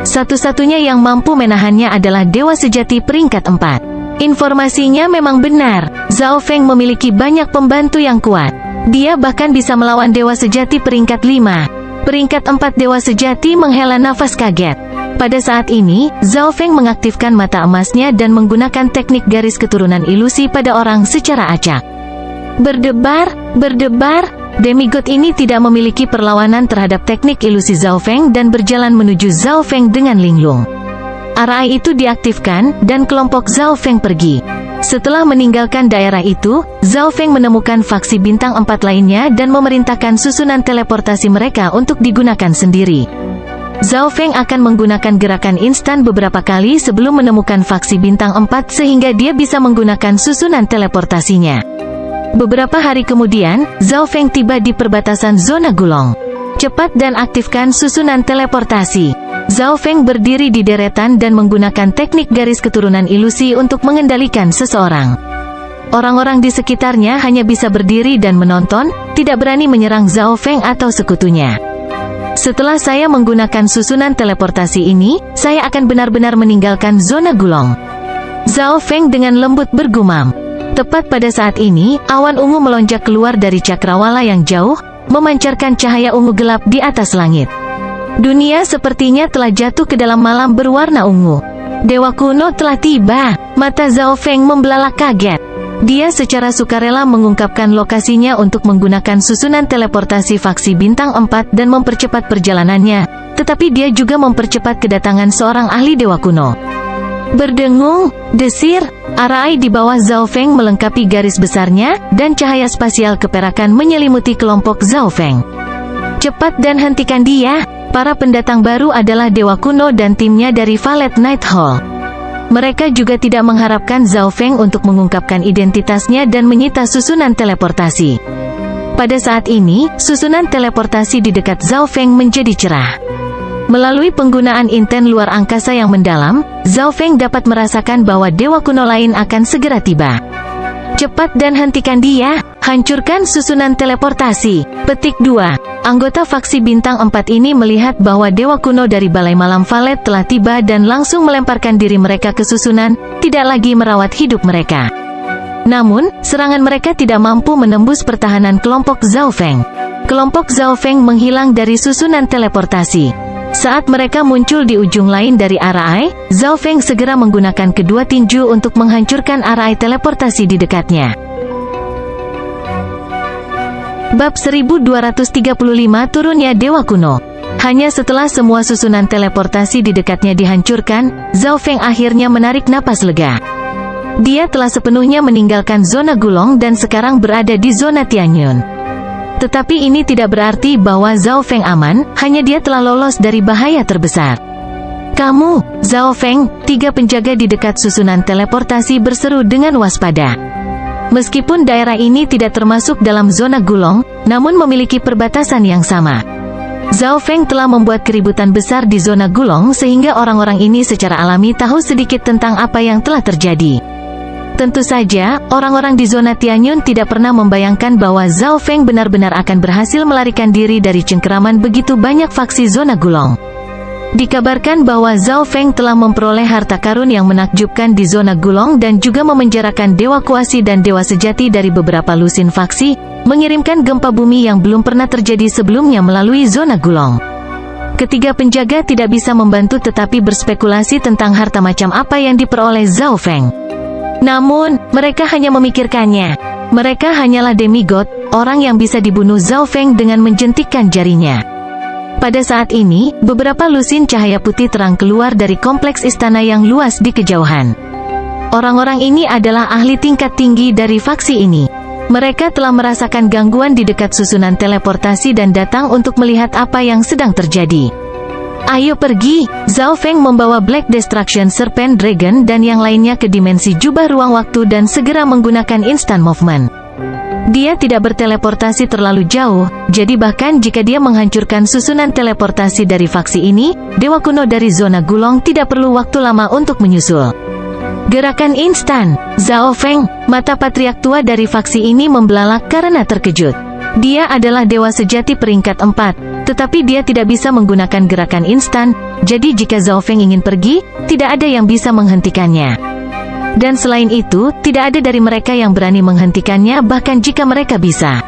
Satu-satunya yang mampu menahannya adalah Dewa Sejati peringkat 4. Informasinya memang benar, Zhao Feng memiliki banyak pembantu yang kuat. Dia bahkan bisa melawan Dewa Sejati peringkat 5. Peringkat 4 Dewa Sejati menghela nafas kaget. Pada saat ini, Zhao Feng mengaktifkan mata emasnya dan menggunakan teknik garis keturunan ilusi pada orang secara acak. Berdebar, berdebar, demigod ini tidak memiliki perlawanan terhadap teknik ilusi Zhao Feng dan berjalan menuju Zhao Feng dengan linglung. Arai itu diaktifkan, dan kelompok Zhao Feng pergi. Setelah meninggalkan daerah itu, Zhao Feng menemukan faksi bintang 4 lainnya dan memerintahkan susunan teleportasi mereka untuk digunakan sendiri. Zhao Feng akan menggunakan gerakan instan beberapa kali sebelum menemukan faksi bintang 4 sehingga dia bisa menggunakan susunan teleportasinya. Beberapa hari kemudian, Zhao Feng tiba di perbatasan zona Gulong. Cepat dan aktifkan susunan teleportasi. Zhao Feng berdiri di deretan dan menggunakan teknik garis keturunan ilusi untuk mengendalikan seseorang. Orang-orang di sekitarnya hanya bisa berdiri dan menonton, tidak berani menyerang Zhao Feng atau sekutunya. Setelah saya menggunakan susunan teleportasi ini, saya akan benar-benar meninggalkan zona Gulong. Zhao Feng dengan lembut bergumam. Tepat pada saat ini, awan ungu melonjak keluar dari cakrawala yang jauh, memancarkan cahaya ungu gelap di atas langit. Dunia sepertinya telah jatuh ke dalam malam berwarna ungu. Dewa kuno telah tiba. Mata Zhao Feng membelalak kaget. Dia secara sukarela mengungkapkan lokasinya untuk menggunakan susunan teleportasi faksi bintang 4 dan mempercepat perjalanannya, tetapi dia juga mempercepat kedatangan seorang ahli dewa kuno. Berdengung, desir, arai di bawah Zhao Feng melengkapi garis besarnya, dan cahaya spasial keperakan menyelimuti kelompok Zhao Feng. Cepat dan hentikan dia. Para pendatang baru adalah dewa kuno dan timnya dari Valet Night Hall. Mereka juga tidak mengharapkan Zhao Feng untuk mengungkapkan identitasnya dan menyita susunan teleportasi. Pada saat ini, susunan teleportasi di dekat Zhao Feng menjadi cerah. Melalui penggunaan inten luar angkasa yang mendalam, Zhao Feng dapat merasakan bahwa dewa kuno lain akan segera tiba. Cepat dan hentikan dia, hancurkan susunan teleportasi. Petik 2. Anggota faksi bintang 4 ini melihat bahwa dewa kuno dari Balai Malam Valet telah tiba dan langsung melemparkan diri mereka ke susunan, tidak lagi merawat hidup mereka. Namun, serangan mereka tidak mampu menembus pertahanan kelompok Zhao Feng. Kelompok Zhao Feng menghilang dari susunan teleportasi. Saat mereka muncul di ujung lain dari arai, Zhao Feng segera menggunakan kedua tinju untuk menghancurkan arai teleportasi di dekatnya. Bab 1235 Turunnya Dewa Kuno. Hanya setelah semua susunan teleportasi di dekatnya dihancurkan, Zhao Feng akhirnya menarik napas lega. Dia telah sepenuhnya meninggalkan zona Gulong dan sekarang berada di zona Tianyun. Tetapi ini tidak berarti bahwa Zhao Feng aman, hanya dia telah lolos dari bahaya terbesar. Kamu, Zhao Feng, 3 penjaga di dekat susunan teleportasi berseru dengan waspada. Meskipun daerah ini tidak termasuk dalam zona Gulong, namun memiliki perbatasan yang sama. Zhao Feng telah membuat keributan besar di zona Gulong sehingga orang-orang ini secara alami tahu sedikit tentang apa yang telah terjadi. Tentu saja, orang-orang di zona Tianyun tidak pernah membayangkan bahwa Zhao Feng benar-benar akan berhasil melarikan diri dari cengkeraman begitu banyak faksi zona Gulong. Dikabarkan bahwa Zhao Feng telah memperoleh harta karun yang menakjubkan di zona Gulong dan juga memenjarakan dewa kuasi dan dewa sejati dari beberapa lusin faksi, mengirimkan gempa bumi yang belum pernah terjadi sebelumnya melalui zona Gulong. Ketiga penjaga tidak bisa membantu tetapi berspekulasi tentang harta macam apa yang diperoleh Zhao Feng. Namun, mereka hanya memikirkannya. Mereka hanyalah demigod, orang yang bisa dibunuh Zhao Feng dengan menjentikkan jarinya. Pada saat ini, beberapa lusin cahaya putih terang keluar dari kompleks istana yang luas di kejauhan. Orang-orang ini adalah ahli tingkat tinggi dari faksi ini. Mereka telah merasakan gangguan di dekat susunan teleportasi dan datang untuk melihat apa yang sedang terjadi. Ayo pergi, Zhao Feng membawa Black Destruction Serpent Dragon dan yang lainnya ke dimensi jubah ruang waktu dan segera menggunakan instant movement. Dia tidak berteleportasi terlalu jauh, jadi bahkan jika dia menghancurkan susunan teleportasi dari faksi ini, dewa kuno dari zona Gulong tidak perlu waktu lama untuk menyusul. Gerakan instan, Zhao Feng, mata patriark tua dari faksi ini membelalak karena terkejut. Dia adalah dewa sejati peringkat 4, tetapi dia tidak bisa menggunakan gerakan instan, jadi jika Zhao Feng ingin pergi, tidak ada yang bisa menghentikannya. Dan selain itu, tidak ada dari mereka yang berani menghentikannya bahkan jika mereka bisa.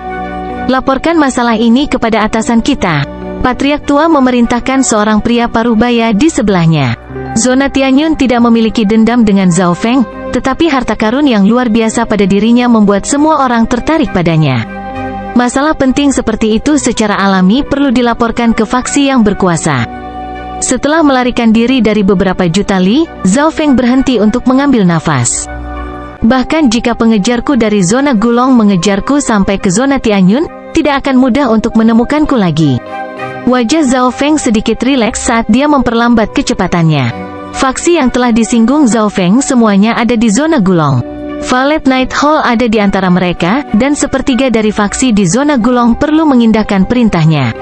Laporkan masalah ini kepada atasan kita. Patriark tua memerintahkan seorang pria parubaya di sebelahnya. Zona Tianyun tidak memiliki dendam dengan Zhao Feng, tetapi harta karun yang luar biasa pada dirinya membuat semua orang tertarik padanya. Masalah penting seperti itu secara alami perlu dilaporkan ke faksi yang berkuasa. Setelah melarikan diri dari beberapa juta li, Zhao Feng berhenti untuk mengambil nafas. Bahkan jika pengejarku dari zona Gulong mengejarku sampai ke zona Tianyun, tidak akan mudah untuk menemukanku lagi. Wajah Zhao Feng sedikit rileks saat dia memperlambat kecepatannya. Faksi yang telah disinggung Zhao Feng semuanya ada di zona Gulong. Valet Night Hall ada di antara mereka, dan sepertiga dari faksi di zona Gulong perlu mengindahkan perintahnya.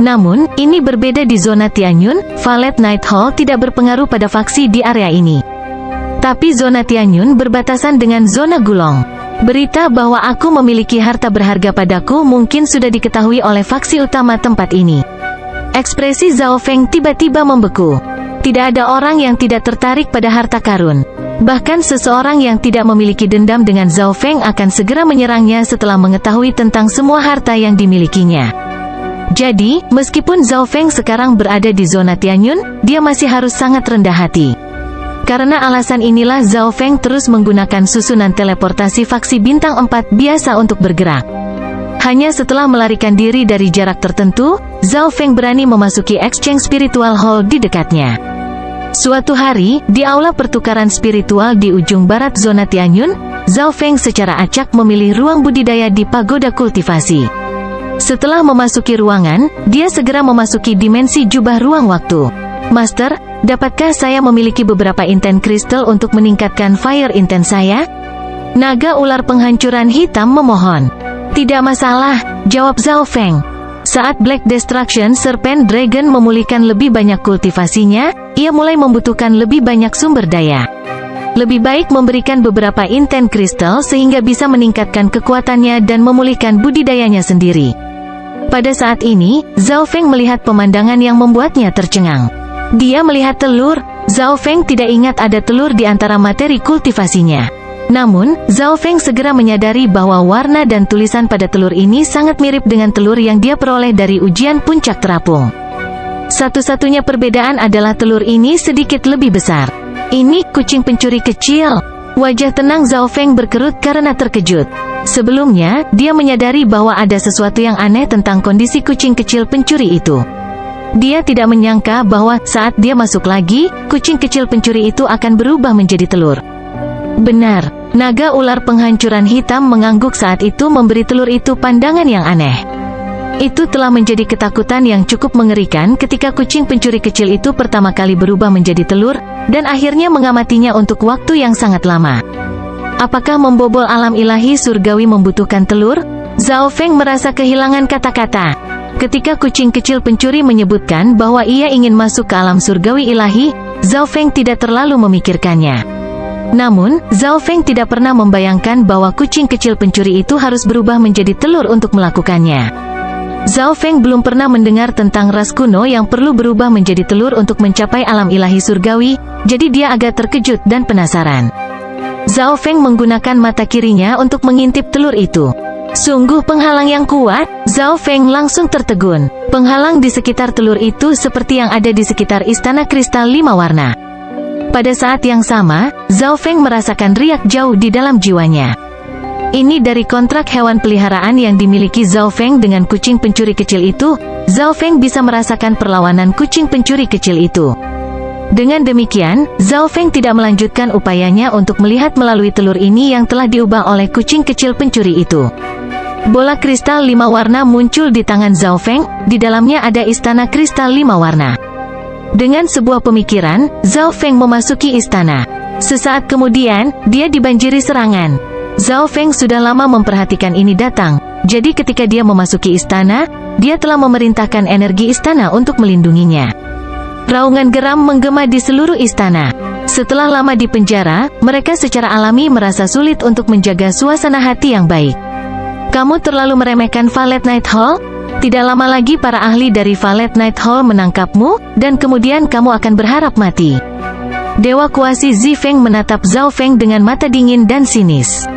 Namun, ini berbeda di zona Tianyun. Valet Night Hall tidak berpengaruh pada faksi di area ini. Tapi zona Tianyun berbatasan dengan zona Gulong. Berita bahwa aku memiliki harta berharga padaku mungkin sudah diketahui oleh faksi utama tempat ini. Ekspresi Zhao Feng tiba-tiba membeku. Tidak ada orang yang tidak tertarik pada harta karun. Bahkan seseorang yang tidak memiliki dendam dengan Zhao Feng akan segera menyerangnya setelah mengetahui tentang semua harta yang dimilikinya. Jadi, meskipun Zhao Feng sekarang berada di zona Tianyun, dia masih harus sangat rendah hati. Karena alasan inilah Zhao Feng terus menggunakan susunan teleportasi faksi bintang 4 biasa untuk bergerak. Hanya setelah melarikan diri dari jarak tertentu, Zhao Feng berani memasuki Exchange Spiritual Hall di dekatnya. Suatu hari, di aula pertukaran spiritual di ujung barat zona Tianyun, Zhao Feng secara acak memilih ruang budidaya di pagoda kultivasi. Setelah memasuki ruangan, dia segera memasuki dimensi jubah ruang waktu. Master, dapatkah saya memiliki beberapa inten kristal untuk meningkatkan fire inten saya? Naga ular penghancuran hitam memohon. Tidak masalah, jawab Zhao Feng. Saat Black Destruction Serpent Dragon memulihkan lebih banyak kultivasinya, ia mulai membutuhkan lebih banyak sumber daya. Lebih baik memberikan beberapa inten kristal sehingga bisa meningkatkan kekuatannya dan memulihkan budidayanya sendiri. Pada saat ini, Zhao Feng melihat pemandangan yang membuatnya tercengang. Dia melihat telur. Zhao Feng tidak ingat ada telur di antara materi kultivasinya. Namun, Zhao Feng segera menyadari bahwa warna dan tulisan pada telur ini sangat mirip dengan telur yang dia peroleh dari ujian puncak terapung. Satu-satunya perbedaan adalah telur ini sedikit lebih besar. Ini kucing pencuri kecil. Wajah tenang Zhao Feng berkerut karena terkejut. Sebelumnya, dia menyadari bahwa ada sesuatu yang aneh tentang kondisi kucing kecil pencuri itu. Dia tidak menyangka bahwa saat dia masuk lagi, kucing kecil pencuri itu akan berubah menjadi telur. Benar, naga ular penghancuran hitam mengangguk saat itu memberi telur itu pandangan yang aneh. Itu telah menjadi ketakutan yang cukup mengerikan ketika kucing pencuri kecil itu pertama kali berubah menjadi telur, dan akhirnya mengamatinya untuk waktu yang sangat lama. Apakah membobol alam ilahi surgawi membutuhkan telur? Zhao Feng merasa kehilangan kata-kata. Ketika kucing kecil pencuri menyebutkan bahwa ia ingin masuk ke alam surgawi ilahi, Zhao Feng tidak terlalu memikirkannya. Namun, Zhao Feng tidak pernah membayangkan bahwa kucing kecil pencuri itu harus berubah menjadi telur untuk melakukannya. Zhao Feng belum pernah mendengar tentang ras kuno yang perlu berubah menjadi telur untuk mencapai alam ilahi surgawi, jadi dia agak terkejut dan penasaran. Zhao Feng menggunakan mata kirinya untuk mengintip telur itu. Sungguh penghalang yang kuat. Zhao Feng langsung tertegun. Penghalang di sekitar telur itu seperti yang ada di sekitar istana kristal 5 warna. Pada saat yang sama, Zhao Feng merasakan riak jauh di dalam jiwanya. Ini dari kontrak hewan peliharaan yang dimiliki Zhao Feng dengan kucing pencuri kecil itu. Zhao Feng bisa merasakan perlawanan kucing pencuri kecil itu. Dengan demikian, Zhao Feng tidak melanjutkan upayanya untuk melihat melalui telur ini yang telah diubah oleh kucing kecil pencuri itu. Bola kristal 5 warna muncul di tangan Zhao Feng, di dalamnya ada istana kristal 5 warna. Dengan sebuah pemikiran, Zhao Feng memasuki istana. Sesaat kemudian, dia dibanjiri serangan. Zhao Feng sudah lama memperhatikan ini datang, jadi ketika dia memasuki istana, dia telah memerintahkan energi istana untuk melindunginya. Raungan geram menggema di seluruh istana. Setelah lama di penjara, mereka secara alami merasa sulit untuk menjaga suasana hati yang baik. Kamu terlalu meremehkan Valet Night Hall? Tidak lama lagi para ahli dari Valet Night Hall menangkapmu, dan kemudian kamu akan berharap mati. Dewa Kuasi Zi Feng menatap Zhao Feng dengan mata dingin dan sinis.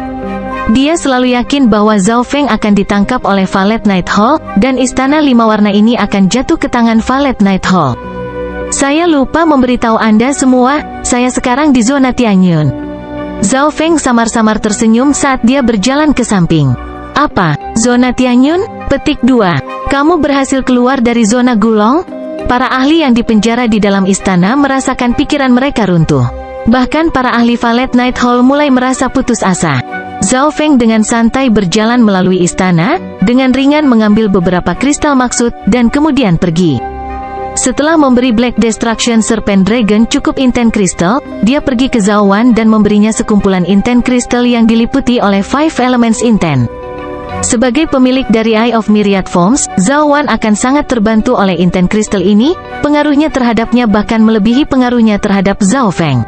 Dia selalu yakin bahwa Zhao Feng akan ditangkap oleh Valet Night Hall, dan istana 5 warna ini akan jatuh ke tangan Valet Night Hall. Saya lupa memberitahu Anda semua, saya sekarang di zona Tianyun. Zhao Feng samar-samar tersenyum saat dia berjalan ke samping. Apa? Zona Tianyun? Petik 2. Kamu berhasil keluar dari zona Gulong? Para ahli yang dipenjara di dalam istana merasakan pikiran mereka runtuh. Bahkan para ahli Valet Night Hall mulai merasa putus asa. Zhao Feng dengan santai berjalan melalui istana, dengan ringan mengambil beberapa kristal maksud, dan kemudian pergi. Setelah memberi Black Destruction Serpent Dragon cukup inten kristal, dia pergi ke Zhao Wan dan memberinya sekumpulan inten kristal yang diliputi oleh 5 Elements Inten. Sebagai pemilik dari Eye of Myriad Forms, Zhao Wan akan sangat terbantu oleh inten kristal ini, pengaruhnya terhadapnya bahkan melebihi pengaruhnya terhadap Zhao Feng.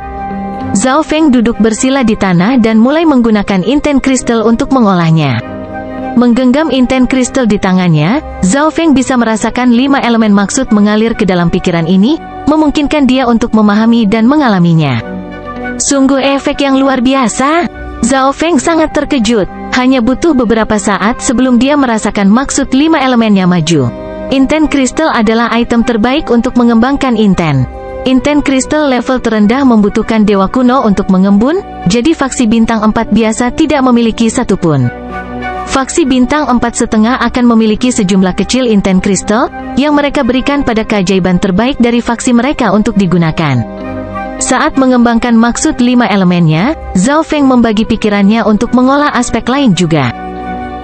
Zhao Feng duduk bersila di tanah dan mulai menggunakan inten kristal untuk mengolahnya. Menggenggam inten kristal di tangannya, Zhao Feng bisa merasakan 5 elemen maksud mengalir ke dalam pikiran ini, memungkinkan dia untuk memahami dan mengalaminya. Sungguh efek yang luar biasa. Zhao Feng sangat terkejut. Hanya butuh beberapa saat sebelum dia merasakan maksud 5 elemennya maju. Inten kristal adalah item terbaik untuk mengembangkan inten. Inten kristal level terendah membutuhkan dewa kuno untuk mengembun, jadi faksi bintang 4 biasa tidak memiliki satupun. Faksi bintang 4,5 akan memiliki sejumlah kecil inten kristal, yang mereka berikan pada keajaiban terbaik dari faksi mereka untuk digunakan. Saat mengembangkan maksud 5 elemennya, Zhao Feng membagi pikirannya untuk mengolah aspek lain juga.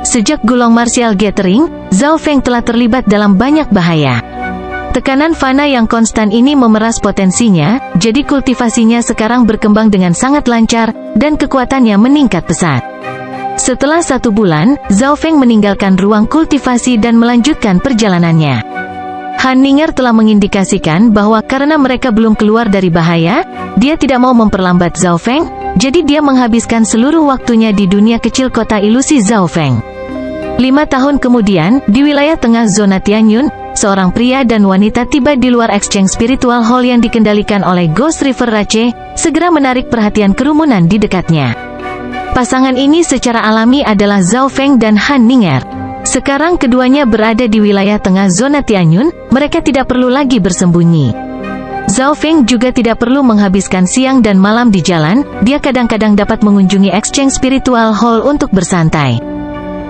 Sejak Gulong Martial Gathering, Zhao Feng telah terlibat dalam banyak bahaya. Tekanan fana yang konstan ini memeras potensinya, jadi kultivasinya sekarang berkembang dengan sangat lancar, dan kekuatannya meningkat pesat. Setelah 1 bulan, Zhao Feng meninggalkan ruang kultivasi dan melanjutkan perjalanannya. Han Ning'er telah mengindikasikan bahwa karena mereka belum keluar dari bahaya, dia tidak mau memperlambat Zhao Feng, jadi dia menghabiskan seluruh waktunya di dunia kecil kota ilusi Zhao Feng. 5 tahun kemudian, di wilayah tengah zona Tianyun, seorang pria dan wanita tiba di luar Exchange Spiritual Hall yang dikendalikan oleh Ghost River Rache, segera menarik perhatian kerumunan di dekatnya. Pasangan ini secara alami adalah Zhao Feng dan Han Ning'er. Sekarang keduanya berada di wilayah tengah zona Tianyun, mereka tidak perlu lagi bersembunyi. Zhao Feng juga tidak perlu menghabiskan siang dan malam di jalan, dia kadang-kadang dapat mengunjungi Exchange Spiritual Hall untuk bersantai.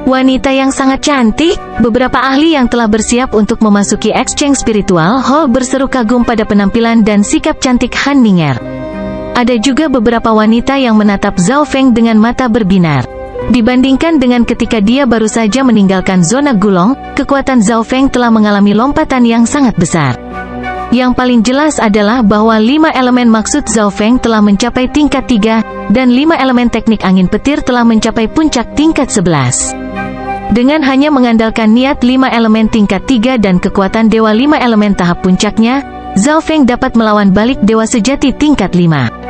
Wanita yang sangat cantik, beberapa ahli yang telah bersiap untuk memasuki Exchange Spiritual Hall berseru kagum pada penampilan dan sikap cantik Han Ning'er. Ada juga beberapa wanita yang menatap Zhao Feng dengan mata berbinar. Dibandingkan dengan ketika dia baru saja meninggalkan zona Gulong, kekuatan Zhao Feng telah mengalami lompatan yang sangat besar. Yang paling jelas adalah bahwa 5 elemen maksud Zhao Feng telah mencapai tingkat 3, dan 5 elemen teknik angin petir telah mencapai puncak tingkat 11. Dengan hanya mengandalkan niat 5 elemen tingkat 3 dan kekuatan dewa 5 elemen tahap puncaknya, Zhao Feng dapat melawan balik dewa sejati tingkat 5.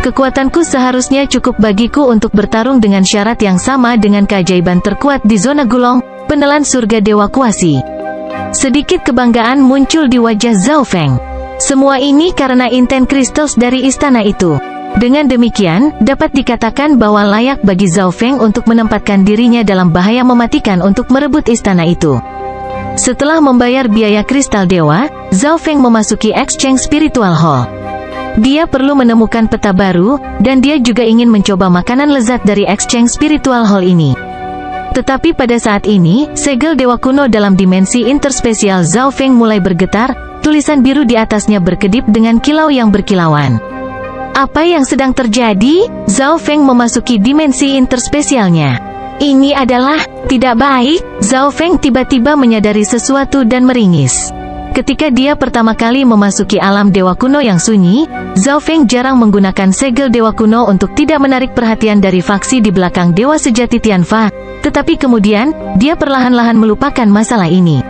Kekuatanku seharusnya cukup bagiku untuk bertarung dengan syarat yang sama dengan keajaiban terkuat di zona Gulong, penelan surga dewa kuasi. Sedikit kebanggaan muncul di wajah Zhao Feng. Semua ini karena inten Crystals dari istana itu. Dengan demikian, dapat dikatakan bahwa layak bagi Zhao Feng untuk menempatkan dirinya dalam bahaya mematikan untuk merebut istana itu. Setelah membayar biaya kristal dewa, Zhao Feng memasuki Exchange Spiritual Hall. Dia perlu menemukan peta baru, dan dia juga ingin mencoba makanan lezat dari Exchange Spiritual Hall ini. Tetapi pada saat ini, segel dewa kuno dalam dimensi interspesial Zhao Feng mulai bergetar, tulisan biru di atasnya berkedip dengan kilau yang berkilauan. Apa yang sedang terjadi? Zhao Feng memasuki dimensi interspesialnya. Ini adalah tidak baik. Zhao Feng tiba-tiba menyadari sesuatu dan meringis. Ketika dia pertama kali memasuki alam dewa kuno yang sunyi, Zhao Feng jarang menggunakan segel dewa kuno untuk tidak menarik perhatian dari faksi di belakang dewa sejati Tianfa, tetapi kemudian, dia perlahan-lahan melupakan masalah ini.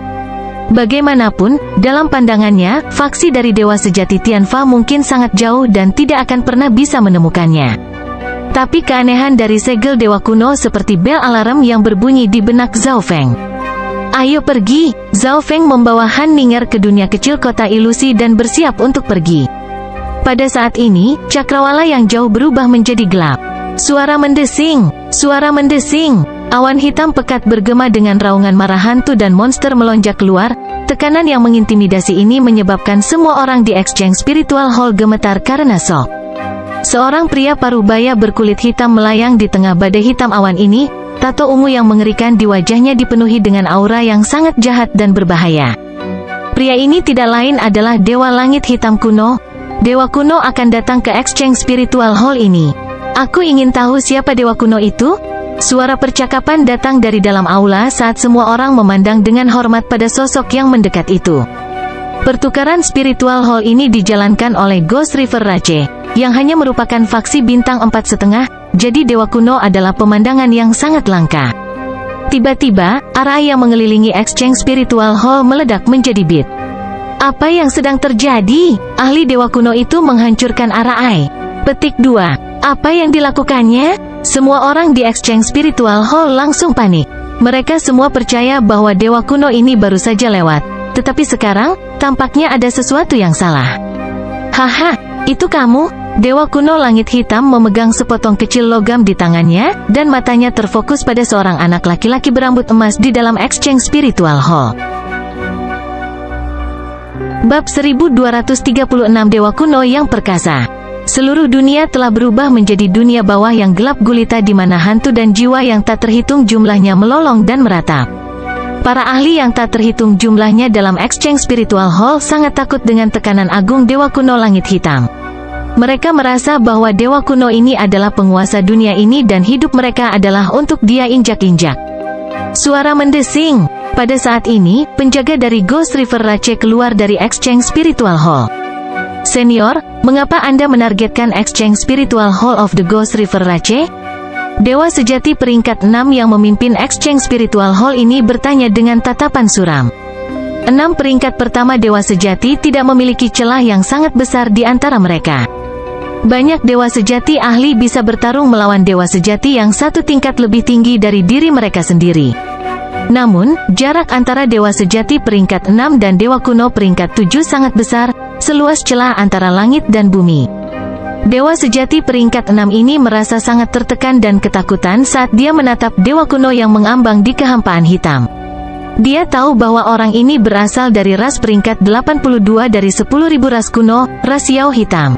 Bagaimanapun, dalam pandangannya, faksi dari dewa sejati Tianfa mungkin sangat jauh dan tidak akan pernah bisa menemukannya. Tapi keanehan dari segel dewa kuno seperti bel alarm yang berbunyi di benak Zhao Feng. Ayo pergi, Zhao Feng membawa Han Ning'er ke dunia kecil kota ilusi dan bersiap untuk pergi. Pada saat ini, cakrawala yang jauh berubah menjadi gelap. Suara mendesing, awan hitam pekat bergema dengan raungan marah hantu dan monster melonjak keluar. Tekanan yang mengintimidasi ini menyebabkan semua orang di Exchange Spiritual Hall gemetar karena shock. Seorang pria parubaya berkulit hitam melayang di tengah badai hitam awan ini. Tato ungu yang mengerikan di wajahnya dipenuhi dengan aura yang sangat jahat dan berbahaya. Pria ini tidak lain adalah Dewa Langit Hitam kuno. Dewa kuno akan datang ke Exchange Spiritual Hall ini. Aku ingin tahu siapa dewa kuno itu? Suara percakapan datang dari dalam aula saat semua orang memandang dengan hormat pada sosok yang mendekat itu. Pertukaran Spiritual Hall ini dijalankan oleh Ghost River Rache, yang hanya merupakan faksi bintang 4,5. Jadi dewa kuno adalah pemandangan yang sangat langka. Tiba-tiba, arah yang mengelilingi Exchange Spiritual Hall meledak menjadi bit. Apa yang sedang terjadi? Ahli dewa kuno itu menghancurkan arah. Petik 2. Apa yang dilakukannya? Semua orang di Exchange Spiritual Hall langsung panik. Mereka semua percaya bahwa dewa kuno ini baru saja lewat. Tetapi sekarang, tampaknya ada sesuatu yang salah. Haha, itu kamu? Dewa kuno langit hitam memegang sepotong kecil logam di tangannya, dan matanya terfokus pada seorang anak laki-laki berambut emas di dalam Exchange Spiritual Hall. Bab 1236 Dewa Kuno yang Perkasa. Seluruh dunia telah berubah menjadi dunia bawah yang gelap gulita di mana hantu dan jiwa yang tak terhitung jumlahnya melolong dan meratap. Para ahli yang tak terhitung jumlahnya dalam Exchange Spiritual Hall sangat takut dengan tekanan agung Dewa Kuno Langit Hitam. Mereka merasa bahwa dewa kuno ini adalah penguasa dunia ini dan hidup mereka adalah untuk dia injak-injak. Suara mendesing. Pada saat ini, penjaga dari Ghost River Rache keluar dari Exchange Spiritual Hall. Senior, mengapa Anda menargetkan Exchange Spiritual Hall of the Ghost River Rache? Dewa sejati peringkat 6 yang memimpin Exchange Spiritual Hall ini bertanya dengan tatapan suram. 6 peringkat pertama dewa sejati tidak memiliki celah yang sangat besar di antara mereka. Banyak dewa sejati ahli bisa bertarung melawan dewa sejati yang satu tingkat lebih tinggi dari diri mereka sendiri. Namun, jarak antara dewa sejati peringkat 6 dan dewa kuno peringkat 7 sangat besar, seluas celah antara langit dan bumi. Dewa sejati peringkat 6 ini merasa sangat tertekan dan ketakutan saat dia menatap dewa kuno yang mengambang di kehampaan hitam. Dia tahu bahwa orang ini berasal dari ras peringkat 82 dari 10.000 ras kuno, ras Yao Hitam.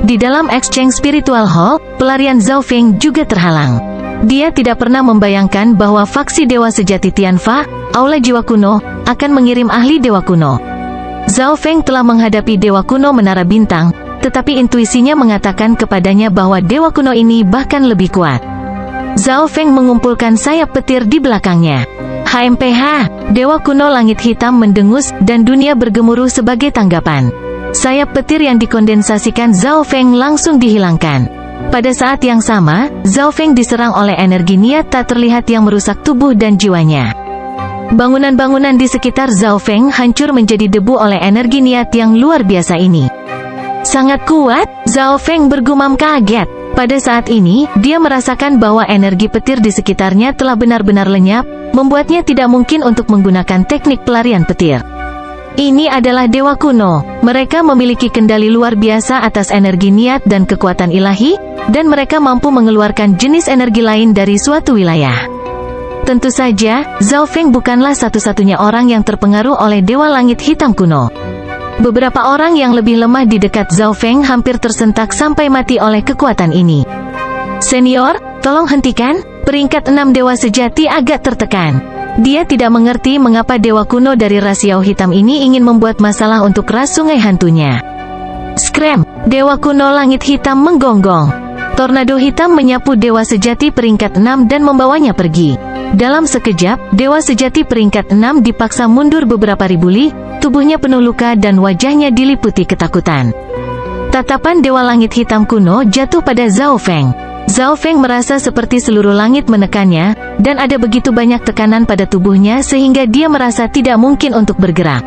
Di dalam Exchange Spiritual Hall, pelarian Zhao Feng juga terhalang. Dia tidak pernah membayangkan bahwa faksi dewa sejati Tianfa, Aula Jiwa Kuno, akan mengirim ahli dewa kuno. Zhao Feng telah menghadapi dewa kuno Menara Bintang, tetapi intuisinya mengatakan kepadanya bahwa dewa kuno ini bahkan lebih kuat. Zhao Feng mengumpulkan sayap petir di belakangnya. HMPH, Dewa Kuno Langit Hitam mendengus dan dunia bergemuruh sebagai tanggapan. Sayap petir yang dikondensasikan Zhao Feng langsung dihilangkan. Pada saat yang sama, Zhao Feng diserang oleh energi niat tak terlihat yang merusak tubuh dan jiwanya. Bangunan-bangunan di sekitar Zhao Feng hancur menjadi debu oleh energi niat yang luar biasa ini. Sangat kuat, Zhao Feng bergumam kaget. Pada saat ini, dia merasakan bahwa energi petir di sekitarnya telah benar-benar lenyap, membuatnya tidak mungkin untuk menggunakan teknik pelarian petir. Ini adalah dewa kuno. Mereka memiliki kendali luar biasa atas energi niat dan kekuatan ilahi, dan mereka mampu mengeluarkan jenis energi lain dari suatu wilayah. Tentu saja, Zhao Feng bukanlah satu-satunya orang yang terpengaruh oleh dewa langit hitam kuno. Beberapa orang yang lebih lemah di dekat Zhao Feng hampir tersentak sampai mati oleh kekuatan ini. Senior, tolong hentikan, peringkat 6 dewa sejati agak tertekan. Dia tidak mengerti mengapa dewa kuno dari ras Yao Hitam ini ingin membuat masalah untuk ras sungai hantunya. Scram, dewa kuno langit hitam menggonggong. Tornado hitam menyapu dewa sejati peringkat 6 dan membawanya pergi. Dalam sekejap, dewa sejati peringkat 6 dipaksa mundur beberapa ribu li, tubuhnya penuh luka dan wajahnya diliputi ketakutan. Tatapan dewa langit hitam kuno jatuh pada Zhao Feng. Zhao Feng merasa seperti seluruh langit menekannya, dan ada begitu banyak tekanan pada tubuhnya sehingga dia merasa tidak mungkin untuk bergerak.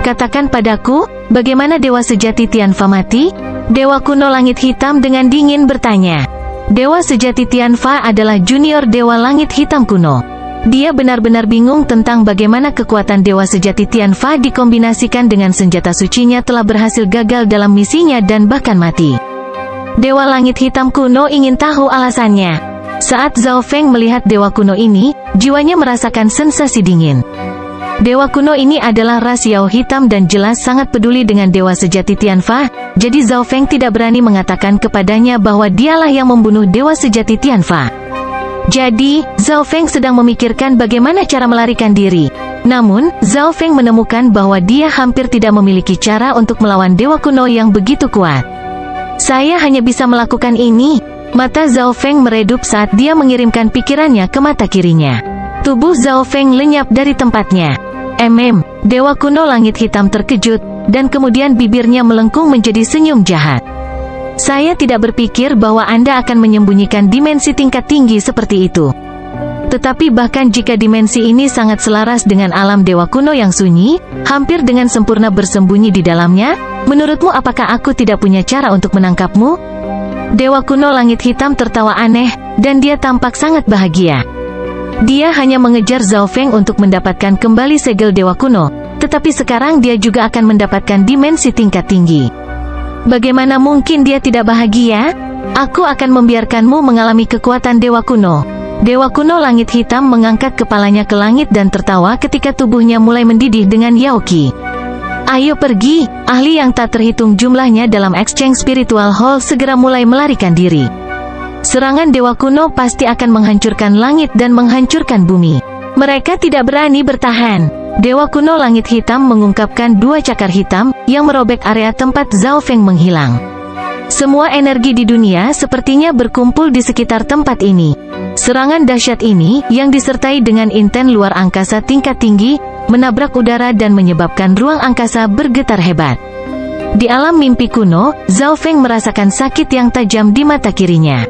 Katakan padaku, bagaimana dewa sejati Tianfa mati? Dewa kuno langit hitam dengan dingin bertanya. Dewa sejati Tianfa adalah junior dewa langit hitam kuno. Dia benar-benar bingung tentang bagaimana kekuatan dewa sejati Tianfa dikombinasikan dengan senjata sucinya telah berhasil gagal dalam misinya dan bahkan mati. Dewa langit hitam kuno ingin tahu alasannya. Saat Zhao Feng melihat dewa kuno ini, jiwanya merasakan sensasi dingin. Dewa kuno ini adalah ras Yao Hitam dan jelas sangat peduli dengan dewa sejati Tianfa, jadi Zhao Feng tidak berani mengatakan kepadanya bahwa dialah yang membunuh dewa sejati Tianfa. Jadi, Zhao Feng sedang memikirkan bagaimana cara melarikan diri. Namun, Zhao Feng menemukan bahwa dia hampir tidak memiliki cara untuk melawan dewa kuno yang begitu kuat. Saya hanya bisa melakukan ini. Mata Zhao Feng meredup saat dia mengirimkan pikirannya ke mata kirinya. Tubuh Zhao Feng lenyap dari tempatnya. Dewa kuno langit hitam terkejut, dan kemudian bibirnya melengkung menjadi senyum jahat. Saya tidak berpikir bahwa Anda akan menyembunyikan dimensi tingkat tinggi seperti itu. Tetapi bahkan jika dimensi ini sangat selaras dengan alam dewa kuno yang sunyi, hampir dengan sempurna bersembunyi di dalamnya, menurutmu apakah aku tidak punya cara untuk menangkapmu? Dewa kuno langit hitam tertawa aneh, dan dia tampak sangat bahagia. Dia hanya mengejar Zhao Feng untuk mendapatkan kembali segel dewa kuno, tetapi sekarang dia juga akan mendapatkan dimensi tingkat tinggi. Bagaimana mungkin dia tidak bahagia? Aku akan membiarkanmu mengalami kekuatan dewa kuno. Dewa kuno langit hitam mengangkat kepalanya ke langit dan tertawa ketika tubuhnya mulai mendidih dengan Yaoqi. Ayo pergi, ahli yang tak terhitung jumlahnya dalam Exchange Spiritual Hall segera mulai melarikan diri. Serangan dewa kuno pasti akan menghancurkan langit dan menghancurkan bumi. Mereka tidak berani bertahan. Dewa kuno langit hitam mengungkapkan dua cakar hitam, yang merobek area tempat Zhao Feng menghilang. Semua energi di dunia sepertinya berkumpul di sekitar tempat ini. Serangan dahsyat ini, yang disertai dengan inten luar angkasa tingkat tinggi, menabrak udara dan menyebabkan ruang angkasa bergetar hebat. Di alam mimpi kuno, Zhao Feng merasakan sakit yang tajam di mata kirinya.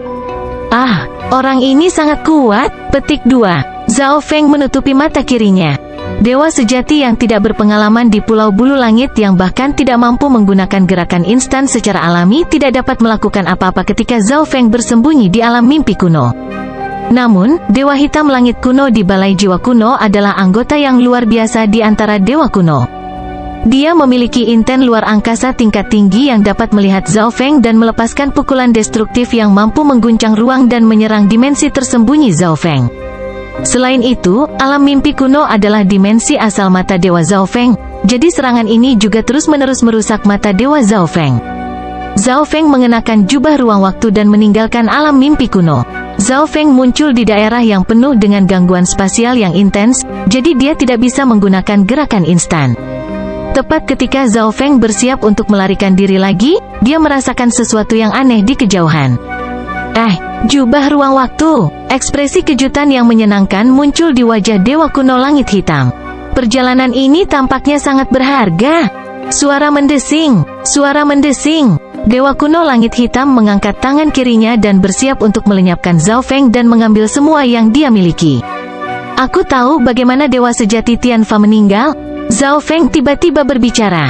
Ah, orang ini sangat kuat. Petik 2. Zhao Feng menutupi mata kirinya. Dewa sejati yang tidak berpengalaman di Pulau Bulu Langit yang bahkan tidak mampu menggunakan gerakan instan secara alami tidak dapat melakukan apa-apa ketika Zhao Feng bersembunyi di alam mimpi kuno. Namun, Dewa Hitam Langit Kuno di Balai Jiwa Kuno adalah anggota yang luar biasa di antara Dewa Kuno. Dia memiliki inten luar angkasa tingkat tinggi yang dapat melihat Zhao Feng dan melepaskan pukulan destruktif yang mampu mengguncang ruang dan menyerang dimensi tersembunyi Zhao Feng. Selain itu, alam mimpi kuno adalah dimensi asal mata Dewa Zhao Feng, jadi serangan ini juga terus-menerus merusak mata Dewa Zhao Feng. Zhao Feng mengenakan jubah ruang waktu dan meninggalkan alam mimpi kuno. Zhao Feng muncul di daerah yang penuh dengan gangguan spasial yang intens, jadi dia tidak bisa menggunakan gerakan instan. Tepat ketika Zhao Feng bersiap untuk melarikan diri lagi, dia merasakan sesuatu yang aneh di kejauhan. Jubah ruang waktu. Ekspresi kejutan yang menyenangkan muncul di wajah Dewa Kuno Langit Hitam. Perjalanan ini tampaknya sangat berharga. Suara mendesing. Suara mendesing. Dewa Kuno Langit Hitam mengangkat tangan kirinya dan bersiap untuk melenyapkan Zhao Feng dan mengambil semua yang dia miliki. Aku tahu bagaimana Dewa Sejati Tianfa meninggal. Zhao Feng tiba-tiba berbicara.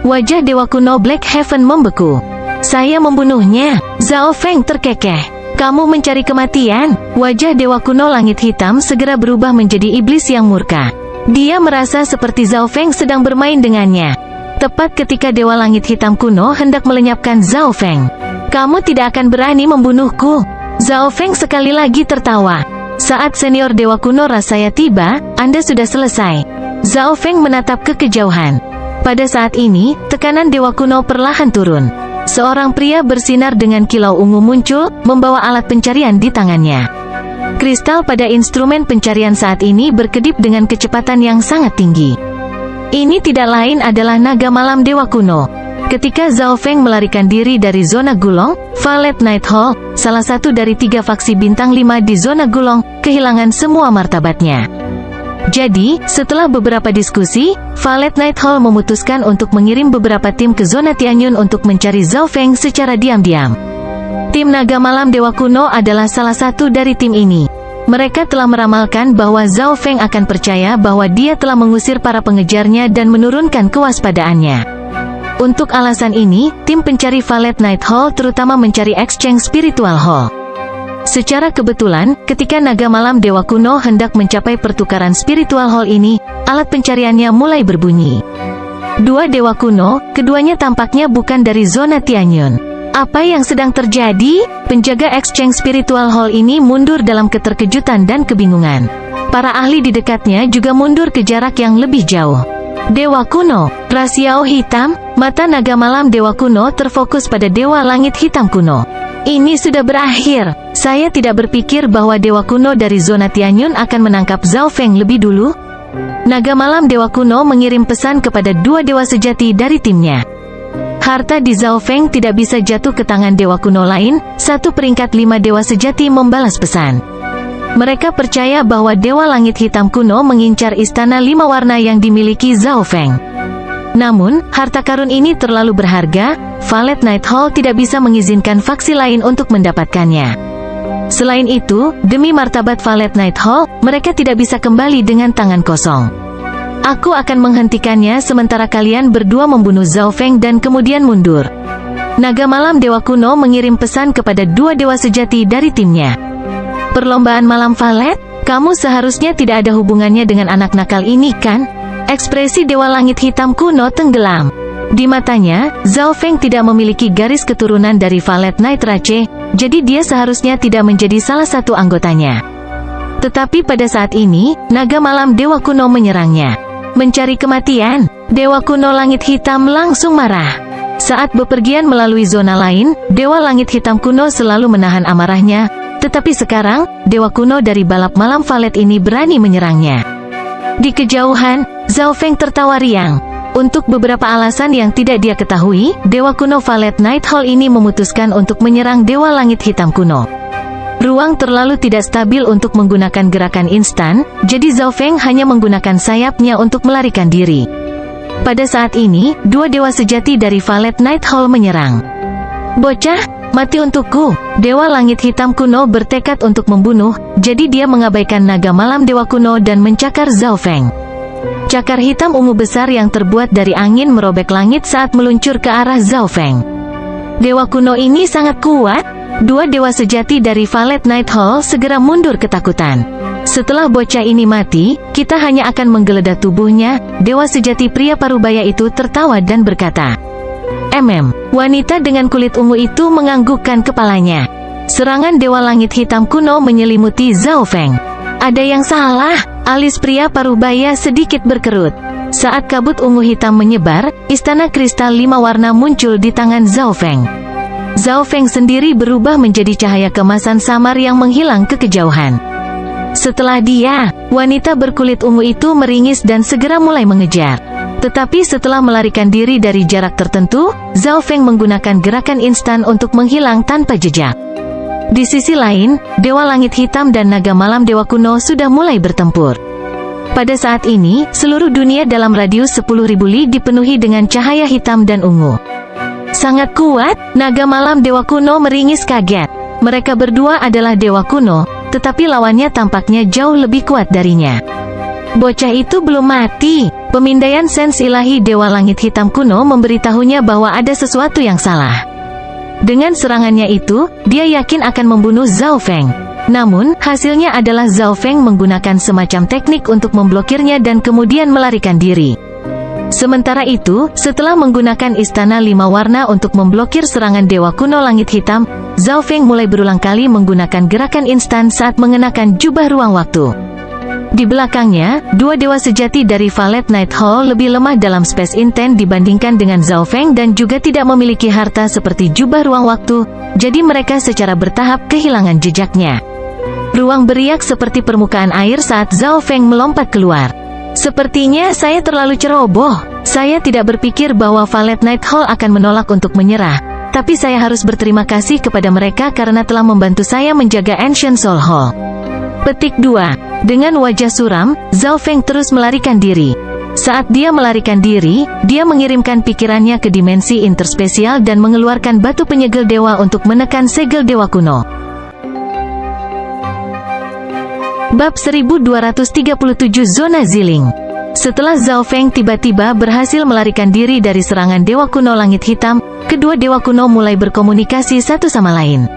Wajah Dewa Kuno Black Heaven membeku. Saya membunuhnya. Zhao Feng terkekeh. Kamu mencari kematian? Wajah Dewa Kuno Langit Hitam segera berubah menjadi iblis yang murka. Dia merasa seperti Zhao Feng sedang bermain dengannya. Tepat ketika Dewa Langit Hitam kuno hendak melenyapkan Zhao Feng. Kamu tidak akan berani membunuhku. Zhao Feng sekali lagi tertawa. Saat senior Dewa Kuno rasanya tiba, Anda sudah selesai. Zhao Feng menatap ke kejauhan. Pada saat ini, tekanan Dewa Kuno perlahan turun. Seorang pria bersinar dengan kilau ungu muncul, membawa alat pencarian di tangannya. Kristal pada instrumen pencarian saat ini berkedip dengan kecepatan yang sangat tinggi. Ini tidak lain adalah naga malam Dewa Kuno. Ketika Zhao Feng melarikan diri dari zona Gulong, Violet Night Hall, salah satu dari 3 faksi bintang 5 di zona Gulong, kehilangan semua martabatnya. Jadi, setelah beberapa diskusi, Violet Night Hall memutuskan untuk mengirim beberapa tim ke zona Tianyun untuk mencari Zhao Feng secara diam-diam. Tim Naga Malam Dewa Kuno adalah salah satu dari tim ini. Mereka telah meramalkan bahwa Zhao Feng akan percaya bahwa dia telah mengusir para pengejarnya dan menurunkan kewaspadaannya. Untuk alasan ini, tim pencari Violet Night Hall terutama mencari Exchange Spiritual Hall. Secara kebetulan, ketika Naga Malam Dewa Kuno hendak mencapai pertukaran Spiritual Hall ini, alat pencariannya mulai berbunyi. 2 Dewa Kuno, keduanya tampaknya bukan dari zona Tianyun. Apa yang sedang terjadi? Penjaga Exchange Spiritual Hall ini mundur dalam keterkejutan dan kebingungan. Para ahli di dekatnya juga mundur ke jarak yang lebih jauh. Dewa Kuno, Ras Yao Hitam, mata Naga Malam Dewa Kuno terfokus pada Dewa Langit Hitam Kuno. Ini sudah berakhir. Saya tidak berpikir bahwa Dewa Kuno dari zona Tianyun akan menangkap Zhao Feng lebih dulu. Naga Malam Dewa Kuno mengirim pesan kepada 2 dewa sejati dari timnya. Harta di Zhao Feng tidak bisa jatuh ke tangan Dewa Kuno lain. 1 peringkat 5 dewa sejati membalas pesan. Mereka percaya bahwa Dewa Langit Hitam Kuno mengincar istana 5 warna yang dimiliki Zhao Feng. Namun, harta karun ini terlalu berharga. Violet Night Hall tidak bisa mengizinkan faksi lain untuk mendapatkannya. Selain itu, demi martabat Violet Night Hall, mereka tidak bisa kembali dengan tangan kosong. Aku akan menghentikannya sementara kalian berdua membunuh Zhao Feng dan kemudian mundur. Naga Malam Dewa Kuno mengirim pesan kepada 2 dewa sejati dari timnya. Perlombaan Malam Violet? Kamu seharusnya tidak ada hubungannya dengan anak nakal ini, kan? Ekspresi Dewa Langit Hitam Kuno tenggelam. Di matanya, Zhao Feng tidak memiliki garis keturunan dari Violet Night Rache, jadi dia seharusnya tidak menjadi salah satu anggotanya. Tetapi pada saat ini, Naga Malam Dewa Kuno menyerangnya. Mencari kematian, Dewa Kuno Langit Hitam langsung marah. Saat bepergian melalui zona lain, Dewa Langit Hitam Kuno selalu menahan amarahnya, tetapi sekarang, Dewa Kuno dari balap malam Violet ini berani menyerangnya. Di kejauhan, Zhao Feng tertawa riang. Untuk beberapa alasan yang tidak dia ketahui, Dewa Kuno Violet Night Hall ini memutuskan untuk menyerang Dewa Langit Hitam Kuno. Ruang terlalu tidak stabil untuk menggunakan gerakan instan, jadi Zhao Feng hanya menggunakan sayapnya untuk melarikan diri. Pada saat ini, 2 dewa sejati dari Violet Night Hall menyerang. Bocah, Mati untukku. Dewa langit hitam kuno bertekad untuk membunuh, jadi dia mengabaikan naga malam dewa kuno dan mencakar Zhao Feng. Cakar hitam ungu besar yang terbuat dari angin merobek langit saat meluncur ke arah Zhao Feng. Dewa kuno ini sangat kuat. Dua dewa sejati dari Valet Night Hall segera mundur ketakutan. Setelah bocah ini mati, kita hanya akan menggeledah tubuhnya. Dewa sejati pria parubaya itu tertawa dan berkata, wanita dengan kulit ungu itu menganggukkan kepalanya. Serangan dewa langit hitam kuno menyelimuti Zhao Feng. Ada yang salah, alis pria parubaya sedikit berkerut. Saat kabut ungu hitam menyebar, istana kristal 5 warna muncul di tangan Zhao Feng. Zhao Feng sendiri berubah menjadi cahaya kemasan samar yang menghilang ke kejauhan. Setelah dia, wanita berkulit ungu itu meringis dan segera mulai mengejar. Tetapi setelah melarikan diri dari jarak tertentu, Zhao Feng menggunakan gerakan instan untuk menghilang tanpa jejak. Di sisi lain, Dewa Langit Hitam dan Naga Malam Dewa Kuno sudah mulai bertempur. Pada saat ini, seluruh dunia dalam radius 10.000 li dipenuhi dengan cahaya hitam dan ungu. Sangat kuat, Naga Malam Dewa Kuno meringis kaget. Mereka berdua adalah Dewa Kuno, tetapi lawannya tampaknya jauh lebih kuat darinya. Bocah itu belum mati. Pemindaian sens ilahi Dewa Langit Hitam Kuno memberitahunya bahwa ada sesuatu yang salah. Dengan serangannya itu, dia yakin akan membunuh Zhao Feng. Namun, hasilnya adalah Zhao Feng menggunakan semacam teknik untuk memblokirnya dan kemudian melarikan diri. Sementara itu, setelah menggunakan istana 5 warna untuk memblokir serangan Dewa Kuno Langit Hitam, Zhao Feng mulai berulang kali menggunakan gerakan instan saat mengenakan jubah ruang waktu. Di belakangnya, dua dewa sejati dari Valet Night Hall lebih lemah dalam Space Intent dibandingkan dengan Zhao Feng dan juga tidak memiliki harta seperti jubah ruang waktu, jadi mereka secara bertahap kehilangan jejaknya. Ruang beriak seperti permukaan air saat Zhao Feng melompat keluar. Sepertinya saya terlalu ceroboh. Saya tidak berpikir bahwa Valet Night Hall akan menolak untuk menyerah, tapi saya harus berterima kasih kepada mereka karena telah membantu saya menjaga Ancient Soul Hall. Petik 2. Dengan wajah suram, Zhao Feng terus melarikan diri. Saat dia melarikan diri, dia mengirimkan pikirannya ke dimensi interspesial dan mengeluarkan batu penyegel dewa untuk menekan segel dewa kuno. Bab 1237 Zona Ziling. Setelah Zhao Feng tiba-tiba berhasil melarikan diri dari serangan Dewa Kuno Langit Hitam, kedua Dewa Kuno mulai berkomunikasi satu sama lain.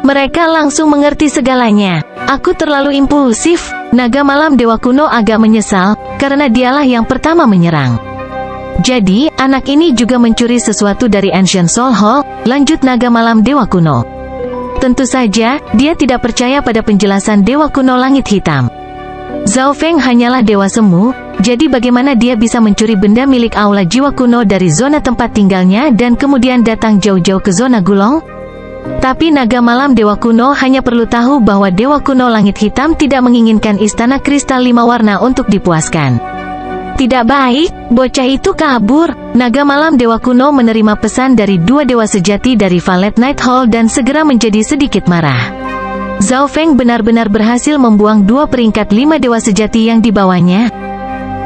Mereka langsung mengerti segalanya. Aku terlalu impulsif. Naga Malam Dewa Kuno agak menyesal, karena dialah yang pertama menyerang. Jadi, anak ini juga mencuri sesuatu dari Ancient Soul Hall, lanjut Naga Malam Dewa Kuno. Tentu saja, dia tidak percaya pada penjelasan Dewa Kuno Langit Hitam. Zhao Feng hanyalah dewa semu, jadi bagaimana dia bisa mencuri benda milik aula jiwa kuno dari zona tempat tinggalnya dan kemudian datang jauh-jauh ke zona Gulong? Tapi Naga Malam Dewa Kuno hanya perlu tahu bahwa Dewa Kuno Langit Hitam tidak menginginkan istana kristal 5 warna untuk dipuaskan. Tidak baik, bocah itu kabur. Naga Malam Dewa Kuno menerima pesan dari dua dewa sejati dari Valet Night Hall dan segera menjadi sedikit marah. Zhao Feng benar-benar berhasil membuang 2 peringkat 5 dewa sejati yang dibawanya.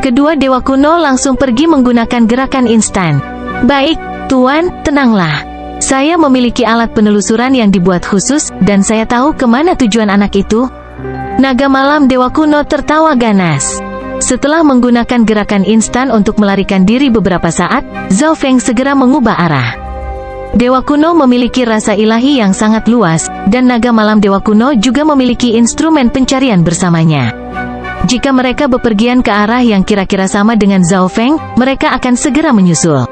Kedua dewa kuno langsung pergi menggunakan gerakan instan. Baik, Tuan, tenanglah. Saya memiliki alat penelusuran yang dibuat khusus, dan saya tahu kemana tujuan anak itu. Naga Malam Dewa Kuno tertawa ganas. Setelah menggunakan gerakan instan untuk melarikan diri beberapa saat, Zhao Feng segera mengubah arah. Dewa Kuno memiliki rasa ilahi yang sangat luas, dan Naga Malam Dewa Kuno juga memiliki instrumen pencarian bersamanya. Jika mereka bepergian ke arah yang kira-kira sama dengan Zhao Feng, mereka akan segera menyusul.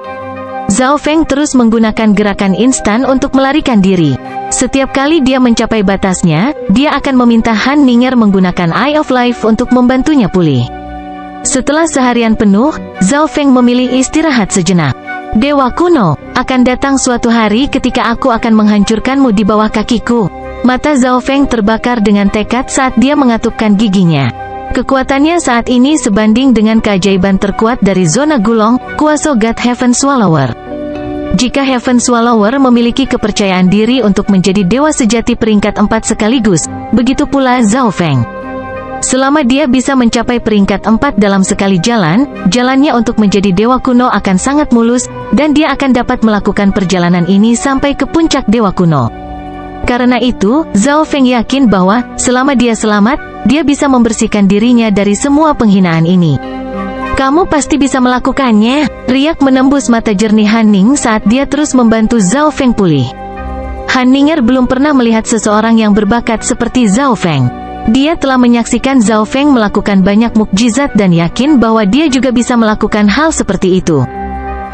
Zhao Feng terus menggunakan gerakan instan untuk melarikan diri. Setiap kali dia mencapai batasnya, dia akan meminta Han Ninger menggunakan Eye of Life untuk membantunya pulih. Setelah seharian penuh, Zhao Feng memilih istirahat sejenak. Dewa Kuno, akan datang suatu hari ketika aku akan menghancurkanmu di bawah kakiku. Mata Zhao Feng terbakar dengan tekad saat dia mengatupkan giginya. Kekuatannya saat ini sebanding dengan keajaiban terkuat dari zona Gulong, kuasa God Heaven Swallower. Jika Heaven Swallower memiliki kepercayaan diri untuk menjadi dewa sejati peringkat 4 sekaligus, begitu pula Zhao Feng. Selama dia bisa mencapai peringkat 4 dalam sekali jalan, jalannya untuk menjadi dewa kuno akan sangat mulus, dan dia akan dapat melakukan perjalanan ini sampai ke puncak dewa kuno. Karena itu, Zhao Feng yakin bahwa, selama dia selamat, dia bisa membersihkan dirinya dari semua penghinaan ini. Kamu pasti bisa melakukannya, riak menembus mata jernih Han Ning saat dia terus membantu Zhao Feng pulih. Han Ninger belum pernah melihat seseorang yang berbakat seperti Zhao Feng. Dia telah menyaksikan Zhao Feng melakukan banyak mukjizat dan yakin bahwa dia juga bisa melakukan hal seperti itu.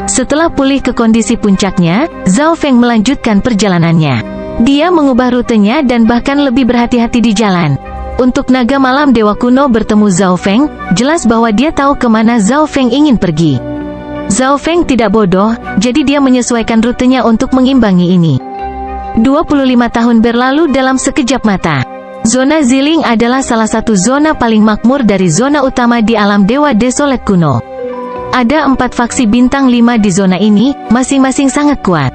Setelah pulih ke kondisi puncaknya, Zhao Feng melanjutkan perjalanannya. Dia mengubah rutenya dan bahkan lebih berhati-hati di jalan. Untuk naga malam dewa kuno bertemu Zhao Feng, jelas bahwa dia tahu kemana Zhao Feng ingin pergi. Zhao Feng tidak bodoh, jadi dia menyesuaikan rutenya untuk mengimbangi ini. 25 tahun berlalu dalam sekejap mata. Zona Ziling adalah salah satu zona paling makmur dari zona utama di alam Dewa Desolet kuno. Ada 4 faksi bintang 5 di zona ini, masing-masing sangat kuat.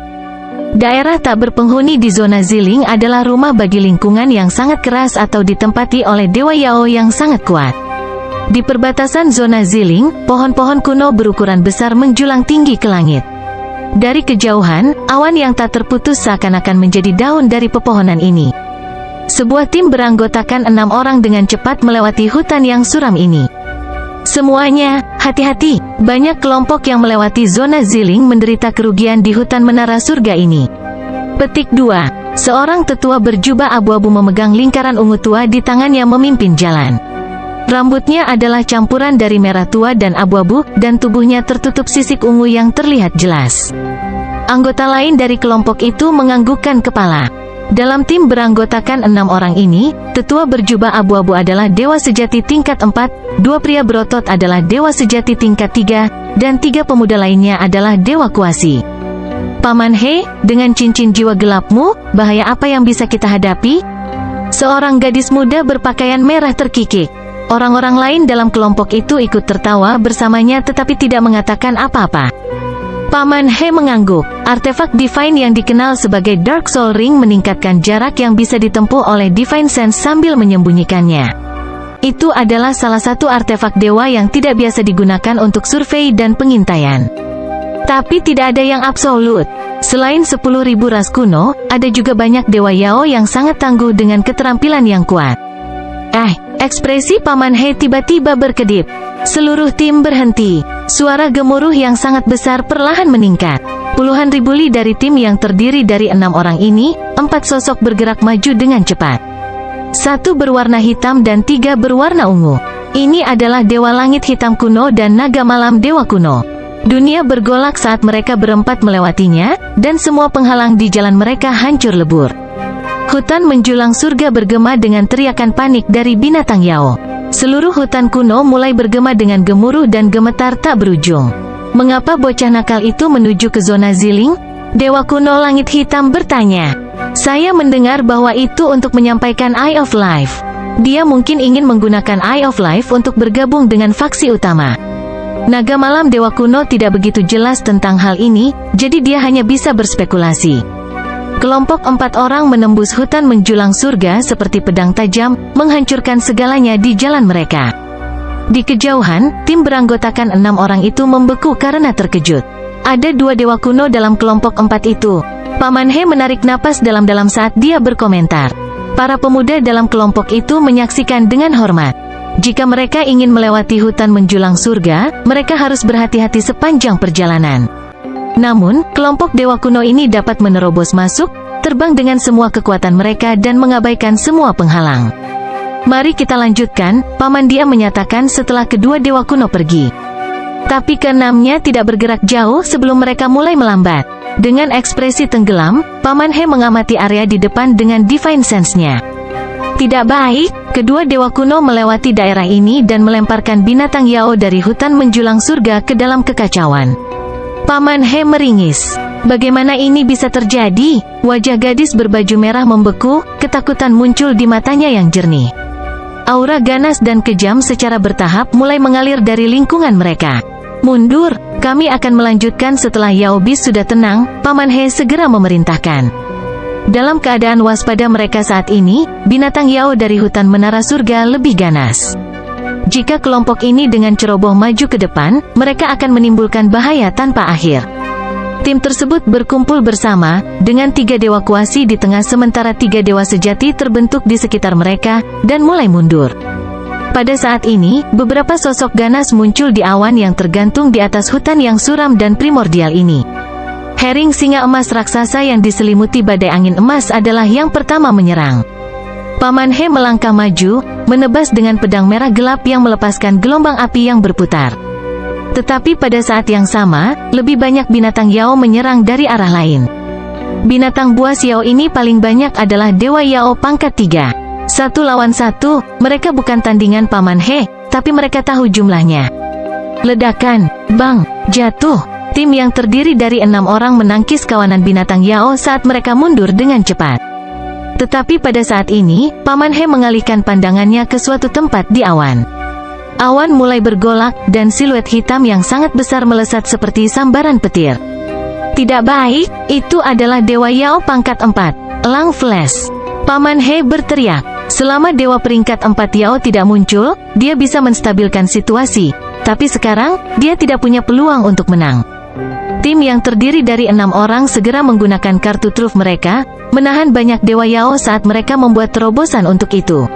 Daerah tak berpenghuni di zona Ziling adalah rumah bagi lingkungan yang sangat keras atau ditempati oleh Dewa Yao yang sangat kuat. Di perbatasan zona Ziling, pohon-pohon kuno berukuran besar menjulang tinggi ke langit. Dari kejauhan, awan yang tak terputus seakan-akan menjadi daun dari pepohonan ini. Sebuah tim beranggotakan 6 orang dengan cepat melewati hutan yang suram ini. Semuanya, hati-hati, banyak kelompok yang melewati zona Ziling menderita kerugian di hutan menara surga ini. Petik 2. Seorang tetua berjubah abu-abu memegang lingkaran ungu tua di tangannya memimpin jalan. Rambutnya adalah campuran dari merah tua dan abu-abu, dan tubuhnya tertutup sisik ungu yang terlihat jelas. Anggota lain dari kelompok itu menganggukkan kepala. Dalam tim beranggotakan 6 orang ini, tetua berjubah abu-abu adalah dewa sejati tingkat 4, 2 pria berotot adalah dewa sejati tingkat 3, dan 3 pemuda lainnya adalah dewa kuasi. Paman He, dengan cincin jiwa gelapmu, bahaya apa yang bisa kita hadapi? Seorang gadis muda berpakaian merah terkikik. Orang-orang lain dalam kelompok itu ikut tertawa bersamanya tetapi tidak mengatakan apa-apa. Paman He mengangguk. Artefak Divine yang dikenal sebagai Dark Soul Ring meningkatkan jarak yang bisa ditempuh oleh Divine Sense sambil menyembunyikannya. Itu adalah salah satu artefak dewa yang tidak biasa digunakan untuk survei dan pengintaian. Tapi tidak ada yang absolut. Selain 10.000 ras kuno, ada juga banyak dewa Yao yang sangat tangguh dengan keterampilan yang kuat. Ekspresi Paman He tiba-tiba berkedip. Seluruh tim berhenti. Suara gemuruh yang sangat besar perlahan meningkat. Puluhan ribu li dari tim yang terdiri dari 6 orang ini, 4 sosok bergerak maju dengan cepat. 1 berwarna hitam dan 3 berwarna ungu. Ini adalah Dewa Langit Hitam kuno dan Naga Malam Dewa kuno. Dunia bergolak saat mereka berempat melewatinya, dan semua penghalang di jalan mereka hancur lebur. Hutan menjulang surga bergema dengan teriakan panik dari binatang Yao. Seluruh hutan kuno mulai bergema dengan gemuruh dan gemetar tak berujung. Mengapa bocah nakal itu menuju ke zona Ziling? Dewa kuno langit hitam bertanya. Saya mendengar bahwa itu untuk menyampaikan Eye of Life. Dia mungkin ingin menggunakan Eye of Life untuk bergabung dengan faksi utama. Naga malam dewa kuno tidak begitu jelas tentang hal ini, jadi dia hanya bisa berspekulasi. Kelompok 4 orang menembus hutan menjulang surga seperti pedang tajam, menghancurkan segalanya di jalan mereka. Di kejauhan, tim beranggotakan 6 orang itu membeku karena terkejut. Ada 2 dewa kuno dalam kelompok 4 itu. Paman He menarik napas dalam-dalam saat dia berkomentar. Para pemuda dalam kelompok itu menyaksikan dengan hormat. Jika mereka ingin melewati hutan menjulang surga, mereka harus berhati-hati sepanjang perjalanan. Namun, kelompok dewa kuno ini dapat menerobos masuk, terbang dengan semua kekuatan mereka dan mengabaikan semua penghalang. Mari kita lanjutkan, Paman Dia menyatakan setelah kedua dewa kuno pergi. Tapi keenamnya tidak bergerak jauh sebelum mereka mulai melambat. Dengan ekspresi tenggelam, Paman He mengamati area di depan dengan Divine Sense-nya. Tidak baik, kedua dewa kuno melewati daerah ini dan melemparkan binatang Yao dari hutan menjulang surga ke dalam kekacauan. Paman He meringis. Bagaimana ini bisa terjadi? Wajah gadis berbaju merah membeku, ketakutan muncul di matanya yang jernih. Aura ganas dan kejam secara bertahap mulai mengalir dari lingkungan mereka. Mundur, kami akan melanjutkan setelah Yao Bis sudah tenang, Paman He segera memerintahkan. Dalam keadaan waspada mereka saat ini, binatang Yao dari hutan menara surga lebih ganas. Jika kelompok ini dengan ceroboh maju ke depan, mereka akan menimbulkan bahaya tanpa akhir. Tim tersebut berkumpul bersama, dengan 3 dewa kuasi di tengah sementara 3 dewa sejati terbentuk di sekitar mereka, dan mulai mundur. Pada saat ini, beberapa sosok ganas muncul di awan yang tergantung di atas hutan yang suram dan primordial ini. Herring singa emas raksasa yang diselimuti badai angin emas adalah yang pertama menyerang. Paman He melangkah maju, menebas dengan pedang merah gelap yang melepaskan gelombang api yang berputar. Tetapi pada saat yang sama, lebih banyak binatang Yao menyerang dari arah lain. Binatang buas Yao ini paling banyak adalah Dewa Yao pangkat 3. 1 lawan 1, mereka bukan tandingan Paman He, tapi mereka tahu jumlahnya. Ledakan, bang, jatuh. Tim yang terdiri dari 6 orang menangkis kawanan binatang Yao saat mereka mundur dengan cepat. Tetapi pada saat ini, Paman He mengalihkan pandangannya ke suatu tempat di awan. Awan mulai bergolak, dan siluet hitam yang sangat besar melesat seperti sambaran petir. Tidak baik, itu adalah Dewa Yao pangkat 4, Lang Flash. Paman He berteriak. Selama Dewa peringkat 4 Yao tidak muncul, dia bisa menstabilkan situasi. Tapi sekarang, dia tidak punya peluang untuk menang. Tim yang terdiri dari 6 orang segera menggunakan kartu truf mereka, menahan banyak Dewa Yao saat mereka membuat terobosan untuk itu.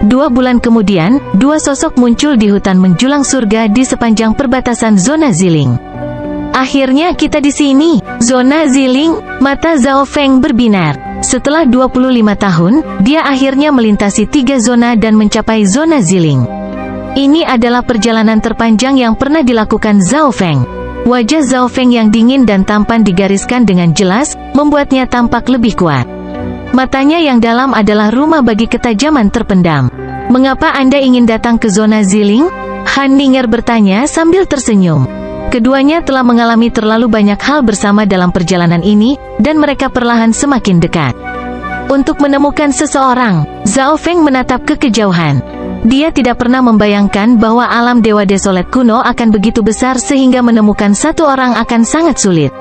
2 bulan kemudian, 2 sosok muncul di hutan menjulang surga di sepanjang perbatasan zona Ziling. Akhirnya kita di sini, zona Ziling. Mata Zhao Feng berbinar. Setelah 25 tahun, dia akhirnya melintasi 3 zona dan mencapai zona Ziling. Ini adalah perjalanan terpanjang yang pernah dilakukan Zhao Feng. Wajah Zhao Feng yang dingin dan tampan digariskan dengan jelas, membuatnya tampak lebih kuat. Matanya yang dalam adalah rumah bagi ketajaman terpendam. Mengapa Anda ingin datang ke zona Ziling? Han Ning'er bertanya sambil tersenyum. Keduanya telah mengalami terlalu banyak hal bersama dalam perjalanan ini, dan mereka perlahan semakin dekat. Untuk menemukan seseorang, Zhao Feng menatap ke kejauhan. Dia tidak pernah membayangkan bahwa alam Dewa Desolet kuno akan begitu besar sehingga menemukan satu orang akan sangat sulit.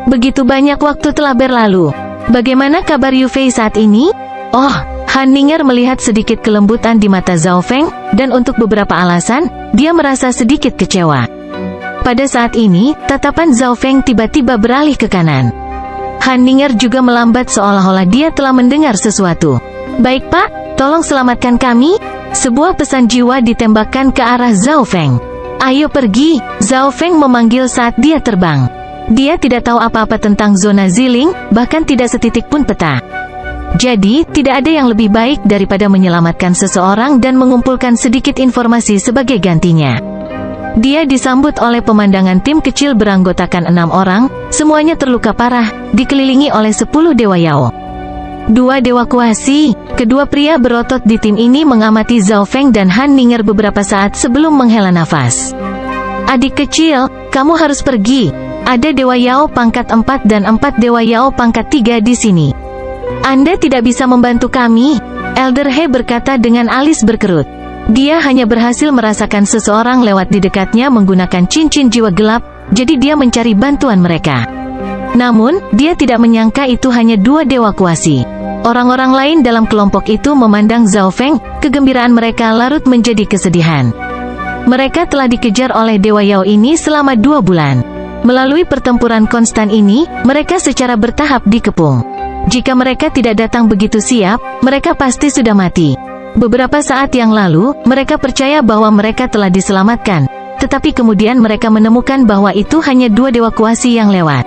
Begitu banyak waktu telah berlalu. Bagaimana kabar Yu Fei saat ini? Oh, Han Ning'er melihat sedikit kelembutan di mata Zhao Feng, dan untuk beberapa alasan, dia merasa sedikit kecewa. Pada saat ini, tatapan Zhao Feng tiba-tiba beralih ke kanan. Han Ning'er juga melambat seolah-olah dia telah mendengar sesuatu. Baik Pak, tolong selamatkan kami. Sebuah pesan jiwa ditembakkan ke arah Zhao Feng. Ayo pergi, Zhao Feng memanggil saat dia terbang. Dia tidak tahu apa-apa tentang zona Ziling, bahkan tidak setitik pun peta. Jadi, tidak ada yang lebih baik daripada menyelamatkan seseorang dan mengumpulkan sedikit informasi sebagai gantinya. Dia disambut oleh pemandangan tim kecil beranggotakan 6 orang, semuanya terluka parah, dikelilingi oleh 10 Dewa Yao. 2 Dewa Kuasi. Kedua pria berotot di tim ini mengamati Zhao Feng dan Han Ning'er beberapa saat sebelum menghela nafas. Adik kecil, kamu harus pergi. Ada Dewa Yao pangkat 4 dan 4 Dewa Yao pangkat 3 di sini. Anda tidak bisa membantu kami. Elder He berkata dengan alis berkerut. Dia hanya berhasil merasakan seseorang lewat di dekatnya menggunakan cincin jiwa gelap, jadi dia mencari bantuan mereka. Namun, dia tidak menyangka itu hanya 2 Dewa Kuasi. Orang-orang lain dalam kelompok itu memandang Zhao Feng, kegembiraan mereka larut menjadi kesedihan. Mereka telah dikejar oleh Dewa Yao ini selama 2 bulan. Melalui pertempuran konstan ini, mereka secara bertahap dikepung. Jika mereka tidak datang begitu siap, mereka pasti sudah mati. Beberapa saat yang lalu, mereka percaya bahwa mereka telah diselamatkan. Tetapi kemudian mereka menemukan bahwa itu hanya 2 Dewa Kuasi yang lewat.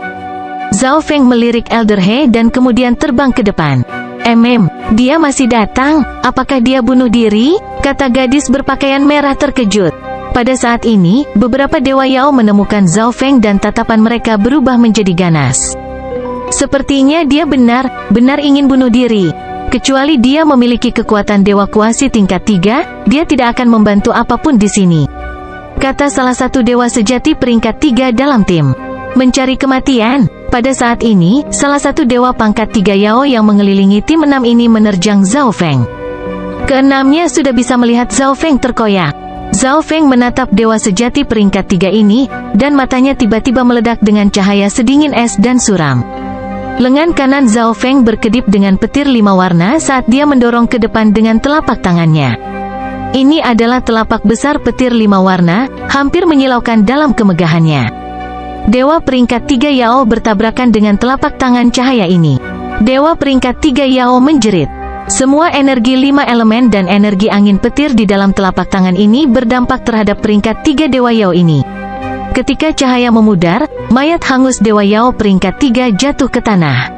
Zhao Feng melirik Elder He dan kemudian terbang ke depan. Dia masih datang. Apakah dia bunuh diri? Kata gadis berpakaian merah terkejut. Pada saat ini, beberapa Dewa Yao menemukan Zhao Feng dan tatapan mereka berubah menjadi ganas. Sepertinya dia benar ingin bunuh diri. Kecuali dia memiliki kekuatan Dewa Kuasi tingkat 3, dia tidak akan membantu apapun di sini. Kata salah satu Dewa Sejati peringkat 3 dalam tim. Mencari kematian. Pada saat ini, salah satu Dewa pangkat 3 Yao yang mengelilingi tim 6 ini menerjang Zhao Feng. Keenamnya sudah bisa melihat Zhao Feng terkoyak. Zhao Feng menatap Dewa Sejati peringkat 3 ini, dan matanya tiba-tiba meledak dengan cahaya sedingin es dan suram. Lengan kanan Zhao Feng berkedip dengan petir 5 warna saat dia mendorong ke depan dengan telapak tangannya. Ini adalah telapak besar petir 5 warna, hampir menyilaukan dalam kemegahannya. Dewa peringkat 3 Yao bertabrakan dengan telapak tangan cahaya ini. Dewa peringkat 3 Yao menjerit. Semua energi 5 elemen dan energi angin petir di dalam telapak tangan ini berdampak terhadap peringkat 3 Dewa Yao ini. Ketika cahaya memudar, mayat hangus Dewa Yao peringkat 3 jatuh ke tanah.